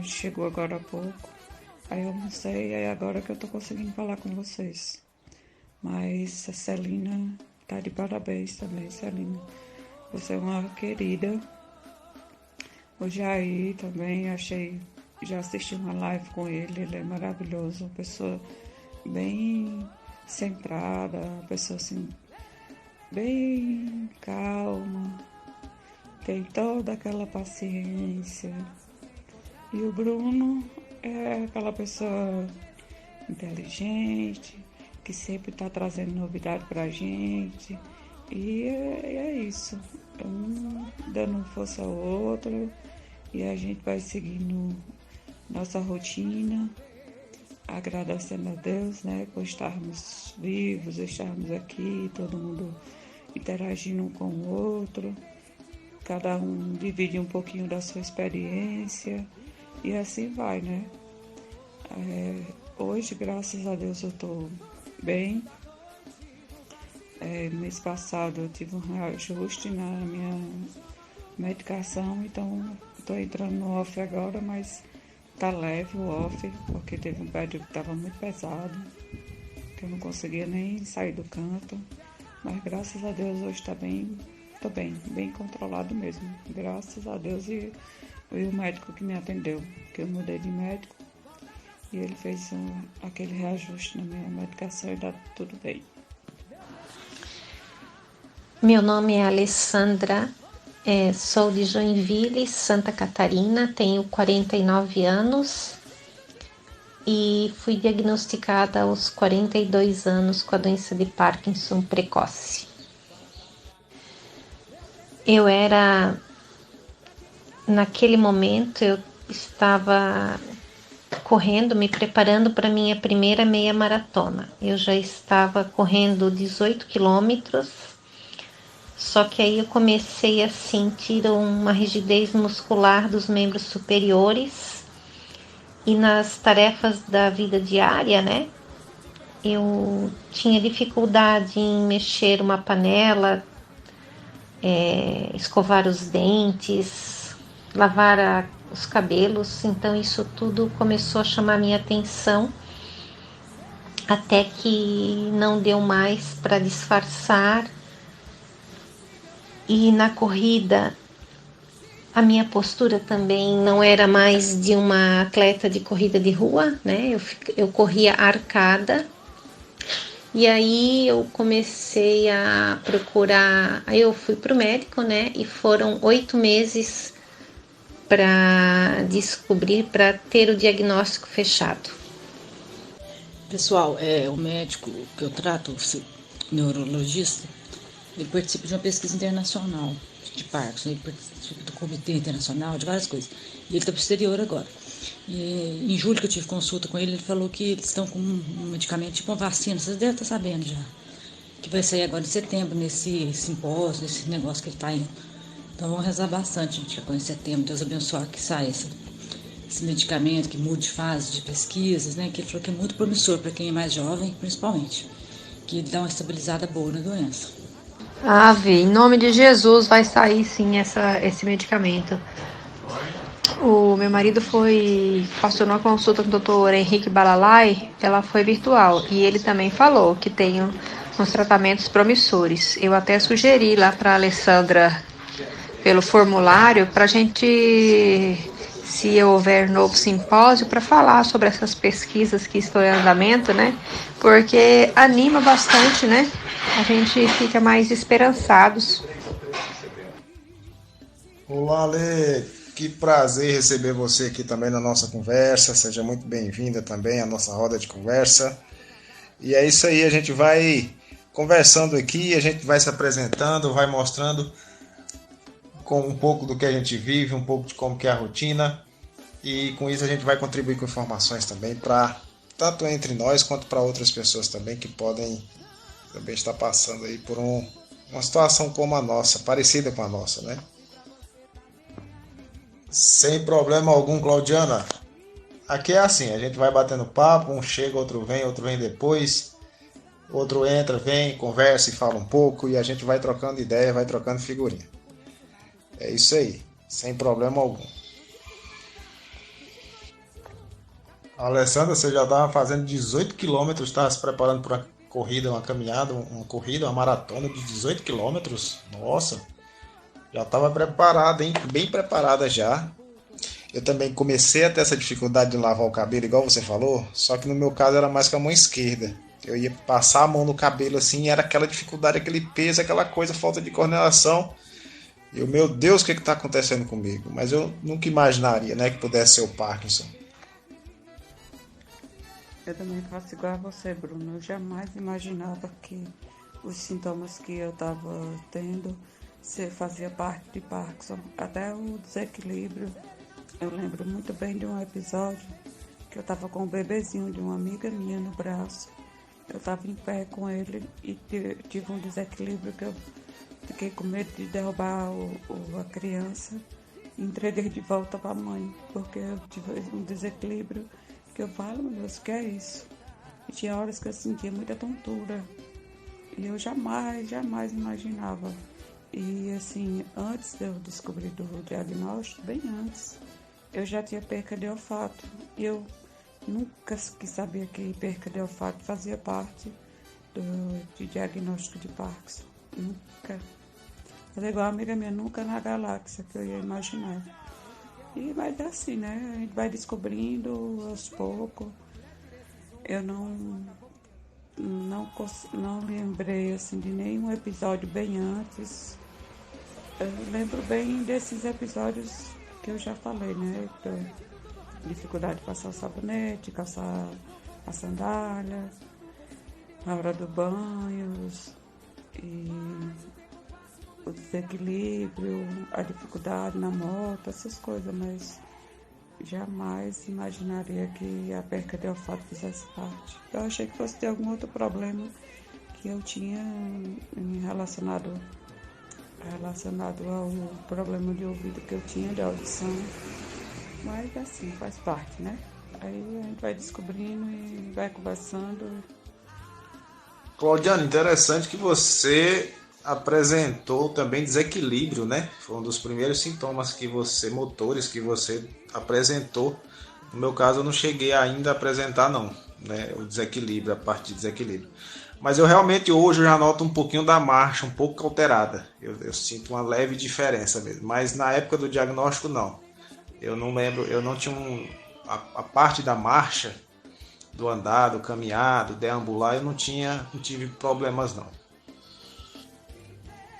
[SPEAKER 6] chegou agora há pouco. Aí eu não sei, é agora que eu tô conseguindo falar com vocês. Mas a Celina tá de parabéns também, Celina. Você é uma querida. O Jair também, já assisti uma live com ele é maravilhoso. Uma pessoa bem centrada, uma pessoa assim, bem calma. Tem toda aquela paciência. E o Bruno é aquela pessoa inteligente, que sempre está trazendo novidade para a gente. E é isso. Um dando força ao outro. E a gente vai seguindo nossa rotina, agradecendo a Deus, né, por estarmos vivos, estarmos aqui, todo mundo interagindo um com o outro. Cada um divide um pouquinho da sua experiência e assim vai, né? Hoje, graças a Deus, eu estou bem. Mês passado eu tive um reajuste na minha medicação, então estou entrando no off agora, mas tá leve o off, porque teve um período que estava muito pesado, que eu não conseguia nem sair do canto. Mas graças a Deus hoje está bem. Estou bem controlado mesmo, graças a Deus e o médico que me atendeu, que eu mudei de médico e ele fez aquele reajuste na minha medicação e dá tudo bem.
[SPEAKER 8] Meu nome é Alessandra, Sou de Joinville, Santa Catarina, tenho 49 anos e fui diagnosticada aos 42 anos com a doença de Parkinson precoce. Naquele momento, eu estava correndo, me preparando para minha primeira meia maratona. Eu já estava correndo 18 quilômetros, só que aí eu comecei a sentir uma rigidez muscular dos membros superiores e nas tarefas da vida diária, né? Eu tinha dificuldade em mexer uma panela, escovar os dentes, lavar os cabelos, então isso tudo começou a chamar minha atenção, até que não deu mais para disfarçar. E na corrida, a minha postura também não era mais de uma atleta de corrida de rua, né? Eu corria arcada. E aí eu comecei a procurar, aí eu fui para o médico, né? E foram 8 meses para descobrir, para ter o diagnóstico fechado.
[SPEAKER 2] Pessoal, o médico que eu trato, o neurologista, ele participa de uma pesquisa internacional de Parkinson, ele participa do Comitê Internacional, de várias coisas. E ele está para o exterior agora. E em julho que eu tive consulta com ele, ele falou que eles estão com um medicamento, tipo uma vacina, vocês devem estar sabendo já, que vai sair agora em setembro, nesse simpósio, nesse negócio que ele está indo. Então vamos rezar bastante, gente, agora em setembro, Deus abençoe que saia esse medicamento, que mude de fase de pesquisas, né? Que ele falou que é muito promissor para quem é mais jovem, principalmente, que ele dá uma estabilizada boa na doença.
[SPEAKER 3] Ave, em nome de Jesus vai sair sim esse medicamento. O meu marido passou numa consulta com o Dr. Henrique Balalai, ela foi virtual, e ele também falou que tem uns tratamentos promissores. Eu até sugeri lá para a Alessandra, pelo formulário, para a gente, se houver novo simpósio, para falar sobre essas pesquisas que estão em andamento, né? Porque anima bastante, né? A gente fica mais esperançados.
[SPEAKER 1] Olá, Ale, que prazer receber você aqui também na nossa conversa. Seja muito bem-vinda também à nossa roda de conversa. E é isso aí, a gente vai conversando aqui, a gente vai se apresentando, vai mostrando com um pouco do que a gente vive, um pouco de como que é a rotina. E com isso a gente vai contribuir com informações também para tanto entre nós quanto para outras pessoas também que podem também estar passando aí por uma situação como a nossa, parecida com a nossa, né? Sem problema algum, Claudiana. Aqui é assim, a gente vai batendo papo, um chega, outro vem depois, outro entra, vem, conversa e fala um pouco e a gente vai trocando ideia, vai trocando figurinha. É isso aí, sem problema algum. Alessandra, você já estava fazendo 18 quilômetros, estava se preparando para uma corrida, uma caminhada, uma maratona de 18 quilômetros? Nossa, já estava preparada, hein? Bem preparada já. Eu também comecei a ter essa dificuldade de lavar o cabelo, igual você falou, só que no meu caso era mais com a mão esquerda. Eu ia passar a mão no cabelo assim, e era aquela dificuldade, aquele peso, aquela coisa, falta de coordenação. E meu Deus, o que está acontecendo comigo? Mas eu nunca imaginaria, né, que pudesse ser o Parkinson.
[SPEAKER 6] Eu também faço igual a você, Bruno. Eu jamais imaginava que os sintomas que eu estava tendo fazia parte de Parkinson. Até o desequilíbrio. Eu lembro muito bem de um episódio que eu estava com um bebezinho de uma amiga minha no braço. Eu estava em pé com ele e tive um desequilíbrio que eu fiquei com medo de derrubar a criança e entreguei de volta para a mãe, porque eu tive um desequilíbrio que eu falo, meu Deus, o que é isso? E tinha horas que eu sentia muita tontura e eu jamais imaginava. E assim, antes de eu descobrir do diagnóstico, bem antes, eu já tinha perca de olfato e eu nunca quis saber que perca de olfato fazia parte do diagnóstico de Parkinson. Nunca. Falei igual a amiga minha, nunca na galáxia que eu ia imaginar. E vai dar assim, né? A gente vai descobrindo aos poucos. Eu não lembrei assim, de nenhum episódio bem antes. Eu lembro bem desses episódios que eu já falei, né? Dificuldade de passar o sabonete, calçar a sandália, na hora do banho, e o desequilíbrio, a dificuldade na moto, essas coisas, mas jamais imaginaria que a perca de olfato fizesse parte. Eu achei que fosse ter algum outro problema que eu tinha relacionado ao problema de ouvido que eu tinha, de audição. Mas assim, faz parte, né? Aí a gente vai descobrindo e vai conversando.
[SPEAKER 1] Claudiano, interessante que você apresentou também desequilíbrio, né? Foi um dos primeiros sintomas motores que você apresentou. No meu caso, eu não cheguei ainda a apresentar, não, né? O desequilíbrio, a parte de desequilíbrio. Mas eu realmente hoje já noto um pouquinho da marcha, um pouco alterada. Eu sinto uma leve diferença mesmo. Mas na época do diagnóstico, não. Eu não lembro, eu não tinha a parte da marcha, do andar, do caminhar, do deambular, eu não tive problemas não.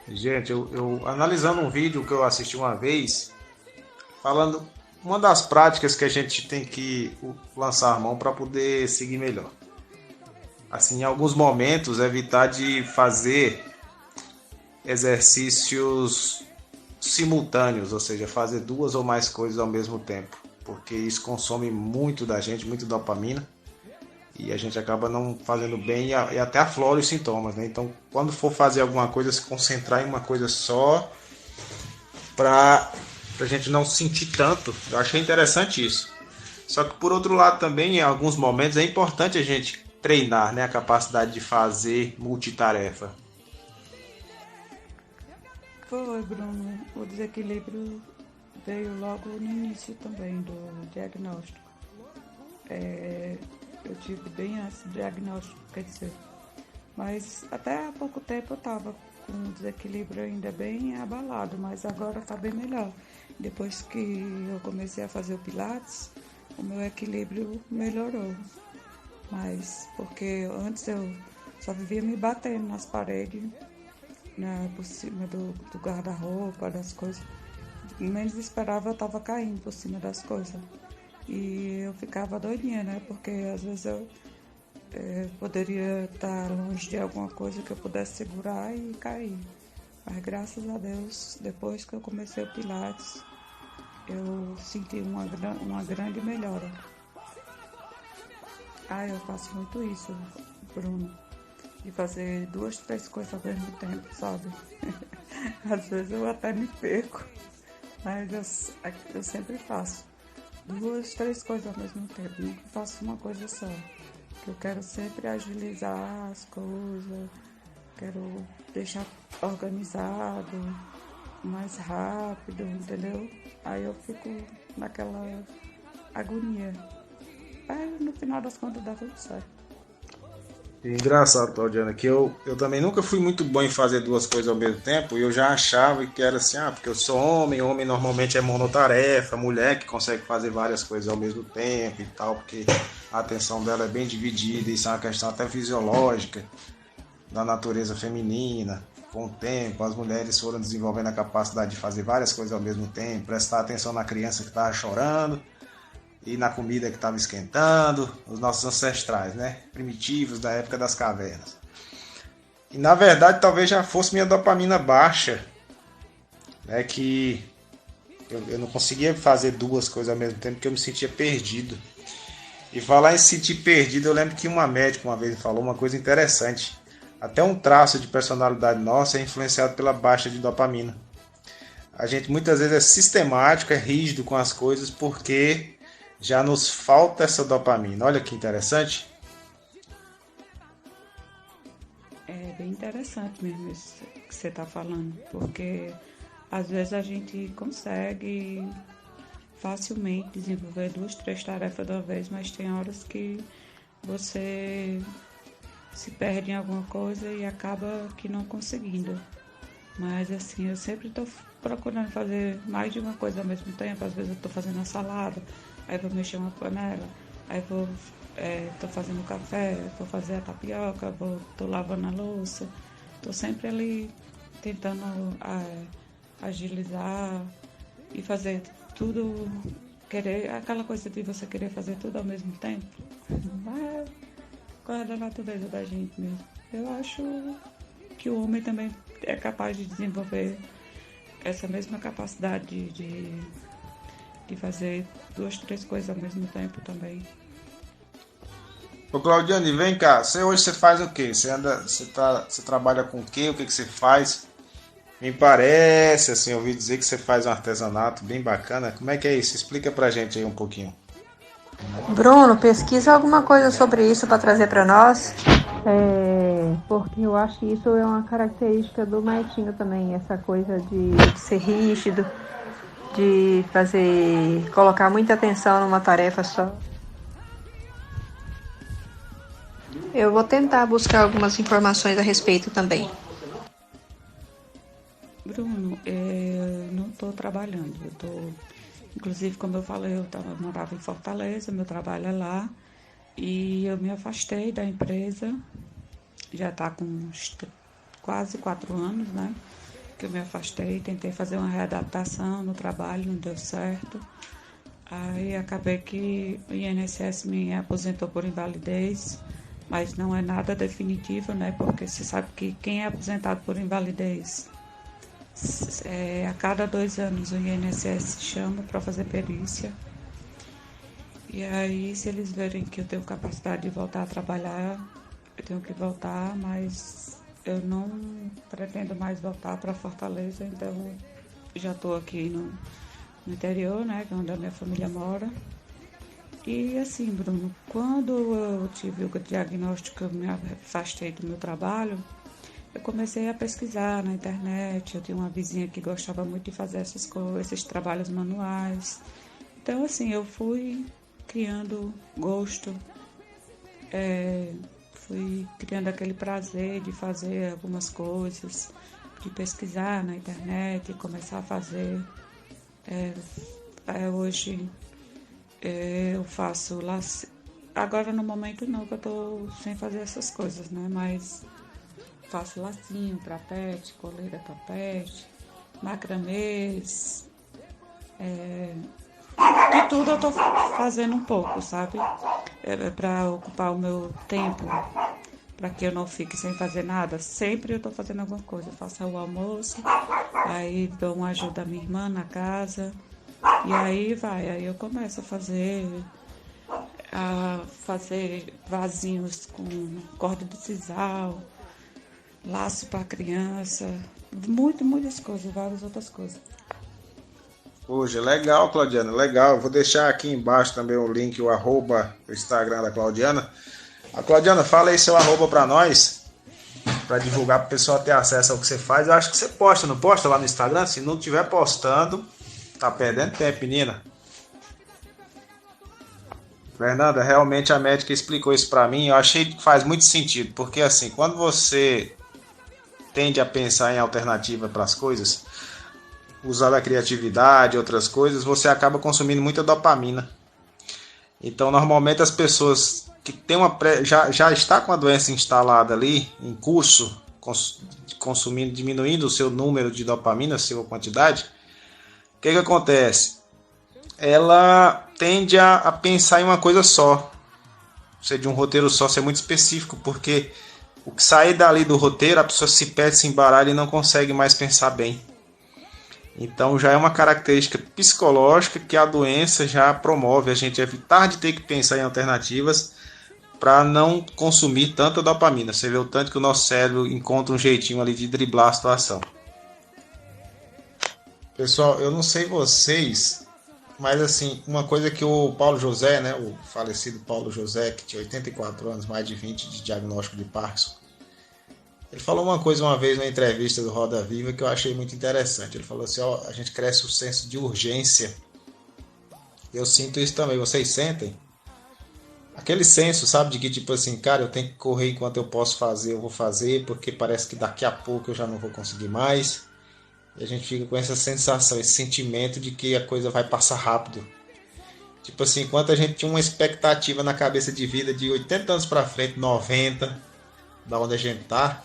[SPEAKER 1] Gente, eu analisando um vídeo que eu assisti uma vez, falando uma das práticas que a gente tem que lançar a mão para poder seguir melhor. Assim, em alguns momentos, evitar de fazer exercícios simultâneos, ou seja, fazer duas ou mais coisas ao mesmo tempo, porque isso consome muito da gente, muito dopamina, e a gente acaba não fazendo bem e até aflora os sintomas, né? Então, quando for fazer alguma coisa, se concentrar em uma coisa só, para a gente não sentir tanto. Eu achei interessante isso. Só que, por outro lado, também, em alguns momentos, é importante a gente treinar, né, a capacidade de fazer multitarefa.
[SPEAKER 6] Foi, Bruno. O desequilíbrio veio logo no início também do diagnóstico. Eu tive bem antes do diagnóstico, quer dizer. Mas até há pouco tempo eu estava com o desequilíbrio ainda bem abalado, mas agora está bem melhor. Depois que eu comecei a fazer o Pilates, o meu equilíbrio melhorou. Mas porque antes eu só vivia me batendo nas paredes, por cima do guarda-roupa, das coisas. Menos esperava, eu estava caindo por cima das coisas. E eu ficava doidinha, né? Porque às vezes eu poderia estar longe de alguma coisa que eu pudesse segurar e cair. Mas graças a Deus, depois que eu comecei o Pilates, eu senti uma grande melhora. Eu faço muito isso, Bruno. De fazer 2, 3 coisas ao mesmo tempo, sabe? Às vezes eu até me perco, mas eu sempre faço 2, 3 coisas ao mesmo tempo. Nunca faço uma coisa só. Eu quero sempre agilizar as coisas, quero deixar organizado, mais rápido, entendeu? Aí eu fico naquela agonia. No final das contas dá tudo certo.
[SPEAKER 1] Engraçado, Claudiana, que eu também nunca fui muito bom em fazer 2 coisas ao mesmo tempo, e eu já achava que era assim, porque eu sou homem normalmente é monotarefa, mulher que consegue fazer várias coisas ao mesmo tempo e tal, porque a atenção dela é bem dividida, isso é uma questão até fisiológica, da natureza feminina. Com o tempo, as mulheres foram desenvolvendo a capacidade de fazer várias coisas ao mesmo tempo, prestar atenção na criança que estava chorando, e na comida que estava esquentando, os nossos ancestrais, né? Primitivos da época das cavernas. E na verdade talvez já fosse minha dopamina baixa, né? Que eu não conseguia fazer 2 coisas ao mesmo tempo porque eu me sentia perdido. E falar em sentir perdido, eu lembro que uma médica uma vez falou uma coisa interessante. Até um traço de personalidade nossa é influenciado pela baixa de dopamina. A gente muitas vezes é sistemático, é rígido com as coisas porque já nos falta essa dopamina. Olha que interessante.
[SPEAKER 6] É bem interessante mesmo isso que você está falando, porque às vezes a gente consegue facilmente desenvolver 2, 3 tarefas de uma vez, mas tem horas que você se perde em alguma coisa e acaba que não conseguindo. Mas assim, eu sempre estou procurando fazer mais de uma coisa ao mesmo tempo. Às vezes eu estou fazendo uma salada, aí vou mexer uma panela, aí tô fazendo café, vou fazer a tapioca, tô lavando a louça. Tô sempre ali tentando agilizar e fazer tudo, querer, aquela coisa de você querer fazer tudo ao mesmo tempo. Mas coisa da natureza da gente mesmo. Eu acho que o homem também é capaz de desenvolver essa mesma capacidade de fazer 2, 3 coisas ao mesmo tempo também.
[SPEAKER 1] Ô Claudiane, vem cá, hoje você faz o quê? Você trabalha com o quê? O que você faz? Me parece, assim, eu ouvi dizer que você faz um artesanato bem bacana. Como é que é isso? Explica pra gente aí um pouquinho.
[SPEAKER 3] Bruno, pesquisa alguma coisa sobre isso para trazer para nós? Porque eu acho que isso é uma característica do Martinho também, essa coisa de ser rígido, de colocar muita atenção numa tarefa só. Eu vou tentar buscar algumas informações a respeito também.
[SPEAKER 6] Bruno, eu não estou trabalhando. Inclusive, como eu falei, eu morava em Fortaleza, meu trabalho é lá. E eu me afastei da empresa. Já está com quase 4 anos, né? Que eu me afastei. Tentei fazer uma readaptação no trabalho, não deu certo. Aí acabei que o INSS me aposentou por invalidez. Mas não é nada definitivo, né? Porque você sabe que quem é aposentado por invalidez, a cada 2 anos o INSS chama para fazer perícia. E aí, se eles verem que eu tenho capacidade de voltar a trabalhar, eu tenho que voltar, mas eu não pretendo mais voltar para Fortaleza, então já estou aqui no interior, né? Onde a minha família mora. E assim, Bruno, quando eu tive o diagnóstico, eu me afastei do meu trabalho, eu comecei a pesquisar na internet. Eu tinha uma vizinha que gostava muito de fazer essas coisas, esses trabalhos manuais. Então, assim, eu fui criando gosto, fui criando aquele prazer de fazer algumas coisas, de pesquisar na internet e começar a fazer. Hoje eu faço agora no momento não, que eu estou sem fazer essas coisas, né? Mas faço lacinho para pet, coleira para pet, macramês, de tudo eu estou fazendo um pouco, sabe? Para ocupar o meu tempo, para que eu não fique sem fazer nada. Sempre eu estou fazendo alguma coisa. Eu faço o almoço, aí dou uma ajuda à minha irmã na casa, e aí eu começo a fazer vasinhos com corda de sisal, laço para criança, muitas coisas, várias outras coisas.
[SPEAKER 1] Hoje, legal, Claudiana, legal. Eu vou deixar aqui embaixo também o link, o arroba, o Instagram da Claudiana. A Claudiana, fala aí seu arroba para nós, para divulgar para o pessoal ter acesso ao que você faz. Eu acho que você posta, não posta lá no Instagram? Se não estiver postando, tá perdendo tempo, menina. Fernanda, realmente a médica explicou isso para mim. Eu achei que faz muito sentido, porque assim, quando você tende a pensar em alternativa para as coisas, usar a criatividade, outras coisas, você acaba consumindo muita dopamina. Então, normalmente as pessoas que têm já está com a doença instalada ali em curso, consumindo, diminuindo o seu número de dopamina, a sua quantidade, o que acontece? Ela tende a pensar em uma coisa só, ser de um roteiro só, ser muito específico, porque o que sair dali do roteiro, a pessoa se perde, se embaralha e não consegue mais pensar bem. Então já é uma característica psicológica que a doença já promove, a gente evitar de ter que pensar em alternativas para não consumir tanta dopamina. Você vê o tanto que o nosso cérebro encontra um jeitinho ali de driblar a situação. Pessoal, eu não sei vocês, mas assim, uma coisa que o Paulo José, né, o falecido Paulo José, que tinha 84 anos, mais de 20 de diagnóstico de Parkinson, ele falou uma coisa uma vez na entrevista do Roda Viva que eu achei muito interessante. Ele falou assim, a gente cresce o senso de urgência. Eu sinto isso também, vocês sentem? Aquele senso, sabe, de que tipo assim, cara, eu tenho que correr enquanto eu posso fazer, eu vou fazer, porque parece que daqui a pouco eu já não vou conseguir mais. E a gente fica com essa sensação, esse sentimento de que a coisa vai passar rápido. Tipo assim, enquanto a gente tinha uma expectativa na cabeça de vida de 80 anos para frente, 90, da onde a gente tá,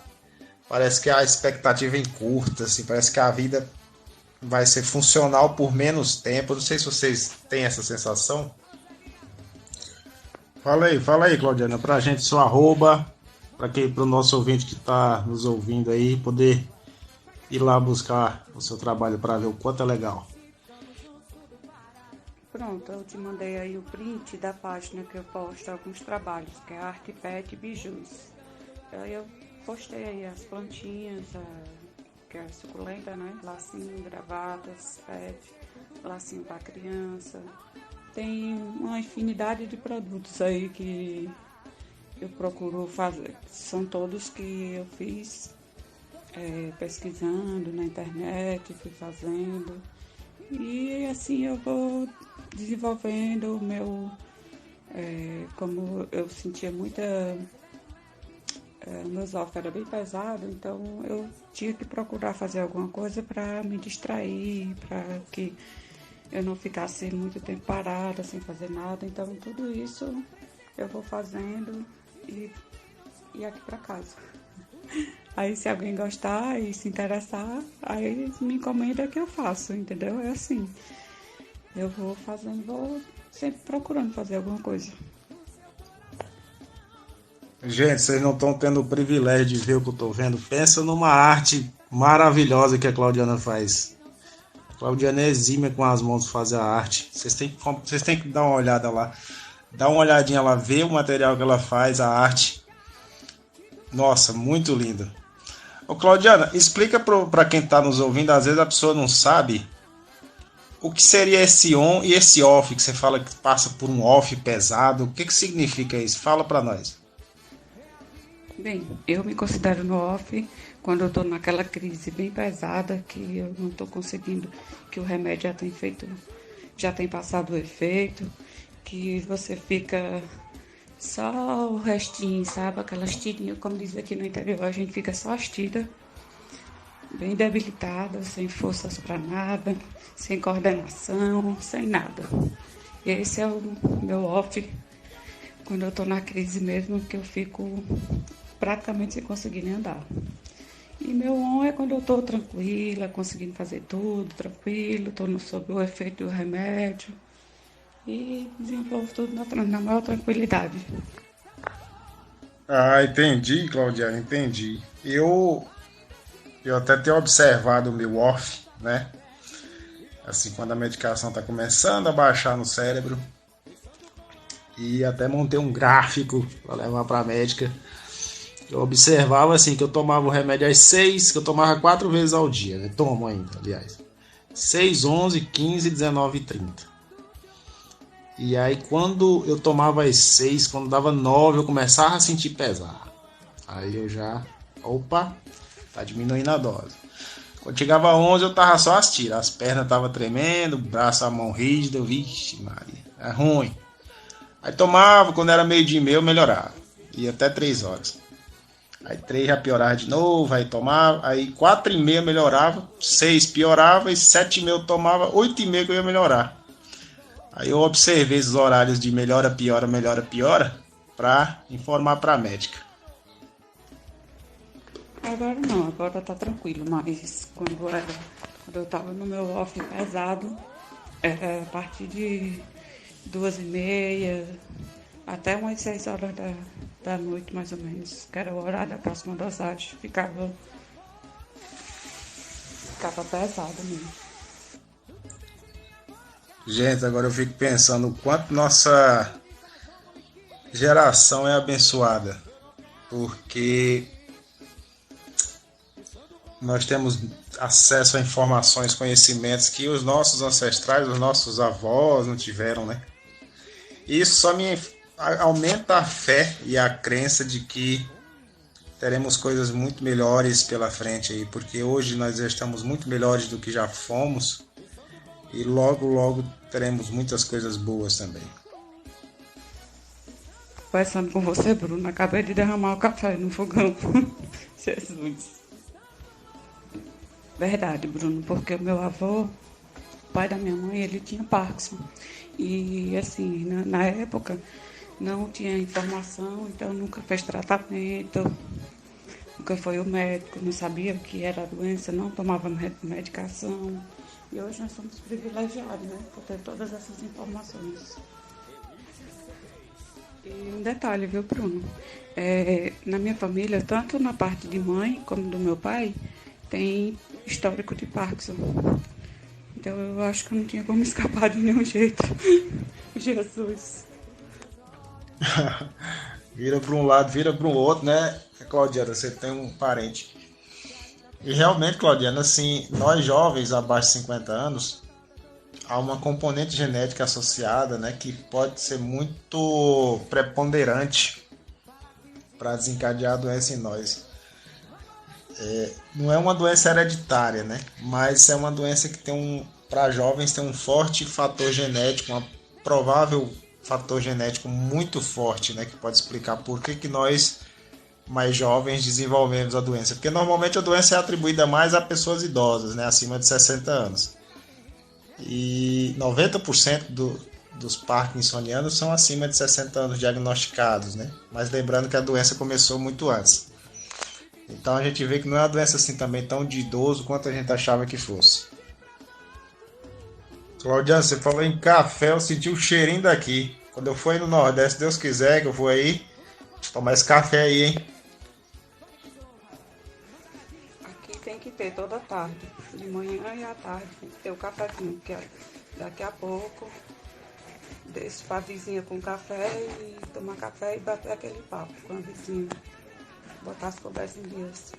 [SPEAKER 1] parece que a expectativa é curta, assim, parece que a vida vai ser funcional por menos tempo. Não sei se vocês têm essa sensação. Fala aí, Claudiana, pra gente seu arroba, pro nosso ouvinte que tá nos ouvindo aí, poder ir lá buscar o seu trabalho para ver o quanto é legal.
[SPEAKER 6] Pronto, eu te mandei aí o print da página que eu posto alguns trabalhos, que é Arte Pet Bijus. Aí eu postei aí as plantinhas, que é suculenta, né? Lacinho, gravatas, pet, lacinho para criança. Tem uma infinidade de produtos aí que eu procuro fazer. São todos que eu fiz pesquisando na internet, fui fazendo. E assim eu vou desenvolvendo o meu... como eu sentia muita... o meu esófago era bem pesado, então eu tinha que procurar fazer alguma coisa para me distrair, para que eu não ficasse muito tempo parada, sem fazer nada. Então, tudo isso eu vou fazendo e aqui para casa. Aí, se alguém gostar e se interessar, aí me encomenda que eu faço, entendeu? É assim. Eu vou fazendo, vou sempre procurando fazer alguma coisa.
[SPEAKER 1] Gente, vocês não estão tendo o privilégio de ver o que eu estou vendo. Pensa numa arte maravilhosa que a Claudiana faz. Claudiana é exímia com as mãos de fazer a arte. Vocês têm que dar uma olhada lá. Dá uma olhadinha lá, ver o material que ela faz, a arte. Nossa, muito lindo. Ô Claudiana, explica para quem está nos ouvindo, às vezes a pessoa não sabe o que seria esse on e esse off, que você fala que passa por um off pesado. O que significa isso? Fala para nós.
[SPEAKER 6] Bem, eu me considero no off quando eu estou naquela crise bem pesada, que eu não estou conseguindo, que o remédio já tem passado o efeito, que você fica só o restinho, sabe? Aquelas tirinhas, como diz aqui no interior, a gente fica só as tiras, bem debilitada, sem forças para nada, sem coordenação, sem nada. Esse é o meu off, quando eu estou na crise mesmo, que eu fico praticamente sem conseguir nem andar. E meu on é quando eu estou tranquila, conseguindo fazer tudo tranquilo, estou sob o efeito do remédio e desenvolvo tudo na maior tranquilidade.
[SPEAKER 1] Ah, entendi, Claudiana, entendi. Eu até tenho observado o meu off, né? Assim, quando a medicação está começando a baixar no cérebro. E até montei um gráfico para levar para a médica. Eu observava assim que eu tomava o remédio às 6, que eu tomava 4 vezes ao dia, né? Tomo ainda, aliás. 6, 11, 15, 19 e 30. E aí quando eu tomava às 6, quando dava 9, eu começava a sentir pesar. Aí eu já, opa, tá diminuindo a dose. Quando chegava a 11, eu tava só as tiras, as pernas tava tremendo, o braço, a mão rígida, vixe Maria, é ruim. Aí tomava, quando era meio-dia e meio, eu melhorava. Ia até 3 horas. Aí 3 já piorava de novo, aí tomava. Aí 4h30 melhorava, 6 piorava e 7h30 eu tomava, 8h30 que eu ia melhorar. Aí eu observei esses horários de melhora, piora, pra informar pra médica.
[SPEAKER 6] Agora não, agora tá tranquilo, mas quando eu tava no meu off pesado, era a partir de 2h30 até umas 6 horas da noite, mais ou menos, que era o horário da próxima dosagem, ficava pesado mesmo.
[SPEAKER 1] Gente, agora eu fico pensando o quanto nossa geração é abençoada, porque nós temos acesso a informações, conhecimentos que os nossos ancestrais, os nossos avós não tiveram, né? Isso só me aumenta a fé e a crença de que teremos coisas muito melhores pela frente aí, porque hoje nós já estamos muito melhores do que já fomos e logo, logo teremos muitas coisas boas também.
[SPEAKER 6] Conversando com você, Bruno, acabei de derramar o café no fogão. Jesus. Verdade, Bruno, porque o meu avô, o pai da minha mãe, ele tinha Parkinson. E assim, na época não tinha informação, então nunca fez tratamento, nunca foi ao médico, não sabia o que era a doença, não tomava medicação. E hoje nós somos privilegiados, né, por ter todas essas informações. E um detalhe, viu, Bruno? Na minha família, tanto na parte de mãe como do meu pai, tem histórico de Parkinson. Então eu acho que eu não tinha como escapar de nenhum jeito. Jesus.
[SPEAKER 1] Vira para um lado, vira para o outro, né, Claudiana? Você tem um parente. E realmente, Claudiana, assim, nós jovens abaixo de 50 anos, há uma componente genética associada, né, que pode ser muito preponderante para desencadear a doença em nós. Não é uma doença hereditária, né, mas é uma doença que para jovens tem um forte fator genético, uma provável fator genético muito forte, né, que pode explicar por que nós mais jovens desenvolvemos a doença, porque normalmente a doença é atribuída mais a pessoas idosas, né, acima de 60 anos. E 90% dos parkinsonianos são acima de 60 anos diagnosticados, né? Mas lembrando que a doença começou muito antes. Então a gente vê que não é uma doença assim também tão de idoso quanto a gente achava que fosse. Claudiana, você falou em café, eu senti o cheirinho daqui. Quando eu for aí no Nordeste, Deus quiser que eu for aí, tomar esse café aí, hein?
[SPEAKER 6] Aqui tem que ter toda tarde, de manhã e à tarde, tem que ter o cafezinho, porque daqui a pouco desço pra vizinha com café e tomar café e bater aquele papo com a vizinha, botar as conversas em dias.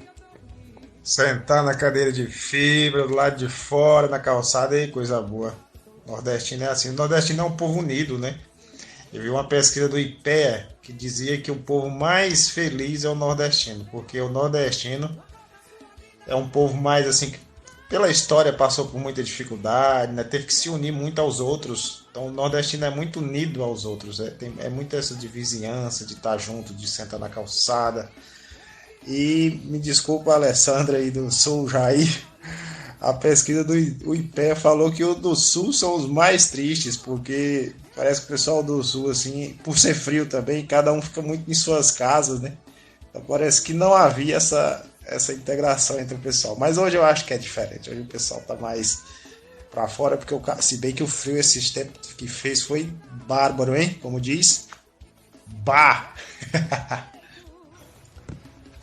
[SPEAKER 1] Sentar na cadeira de fibra, do lado de fora, na calçada, aí coisa boa. Nordestino é assim. O nordestino é um povo unido, né? Eu vi uma pesquisa do IPEA que dizia que o povo mais feliz é o nordestino, porque o nordestino é um povo mais assim, que pela história passou por muita dificuldade, né? Teve que se unir muito aos outros. Então o nordestino é muito unido aos outros. É muito essa de vizinhança, de estar junto, de sentar na calçada. E me desculpa, a Alessandra aí do Sul, Jair. A pesquisa do IPEA falou que os do Sul são os mais tristes, porque parece que o pessoal do Sul, assim, por ser frio também, cada um fica muito em suas casas, né? Então parece que não havia essa integração entre o pessoal. Mas hoje eu acho que é diferente. Hoje o pessoal tá mais pra fora, porque se bem que o frio esses tempos que fez foi bárbaro, hein? Como diz, bah!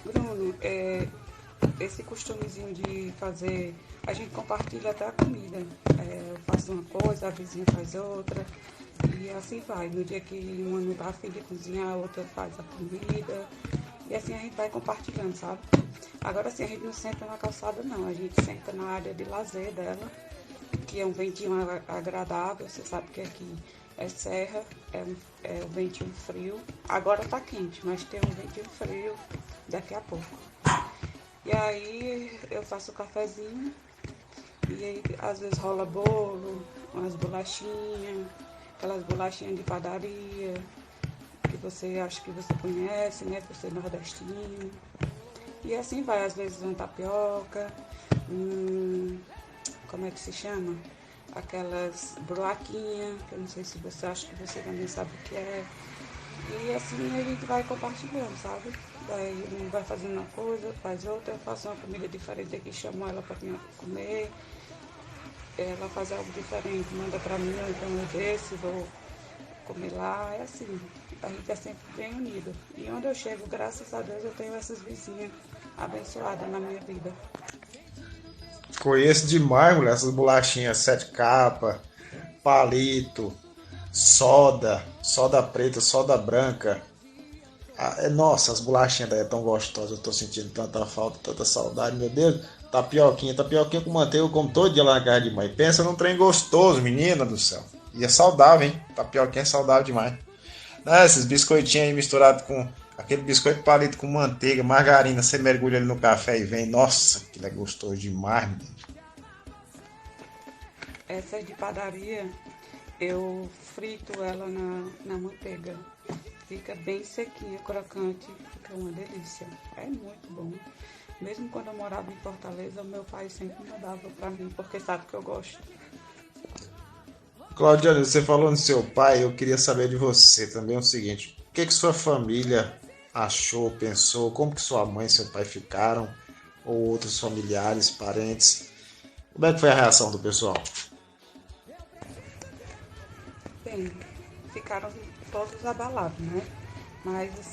[SPEAKER 6] Bruno, esse costumezinho de fazer, a gente compartilha até a comida. Eu faço uma coisa, a vizinha faz outra, e assim vai. No dia que uma não tá a fim de cozinhar, a outra faz a comida, e assim a gente vai compartilhando, sabe? Agora assim, a gente não senta na calçada não, a gente senta na área de lazer dela, que é um ventinho agradável, você sabe que aqui é serra, é um ventinho frio. Agora tá quente, mas tem um ventinho frio daqui a pouco. E aí eu faço o cafezinho, e aí às vezes rola bolo, umas bolachinhas, aquelas bolachinhas de padaria, que você acha que você conhece, né, por ser nordestino. E assim vai, às vezes uma tapioca, como é que se chama? Aquelas broaquinhas, que eu não sei se você acha que você também sabe o que é. E assim a gente vai compartilhando, sabe? Daí um vai fazendo uma coisa, faz outra, eu faço uma comida diferente aqui, chamo ela para comer. Ela faz algo diferente, manda para mim, então eu desço, vou comer lá, é assim. A gente é sempre bem unido. E onde eu chego, graças a Deus, eu tenho essas vizinhas abençoadas na minha vida.
[SPEAKER 1] Conheço demais, mulher, essas bolachinhas 7 capa, palito, soda preta, soda branca. Nossa, as bolachinhas daí é tão gostosas, eu tô sentindo tanta falta, tanta saudade, meu Deus. Tapioquinha com manteiga, eu como todo dia lá na casa de mãe. Pensa num trem gostoso, menina do céu. E é saudável, hein? Tapioquinha é saudável demais. Esses biscoitinhos aí misturados com aquele biscoito palito com manteiga, margarina, você mergulha ali no café e vem. Nossa, aquilo é gostoso demais, menino.
[SPEAKER 6] Essa de padaria, eu frito ela na manteiga. Fica bem sequinha, crocante, fica uma delícia. É muito bom. Mesmo quando eu morava em Fortaleza, o meu pai sempre mandava pra mim, porque sabe que eu gosto.
[SPEAKER 1] Claudiana, você falou no seu pai, eu queria saber de você também o seguinte. O que sua família achou, pensou, como que sua mãe e seu pai ficaram, ou outros familiares, parentes, Como é que foi a reação do pessoal?
[SPEAKER 6] Bem, ficaram todos abalados, né? Mas assim,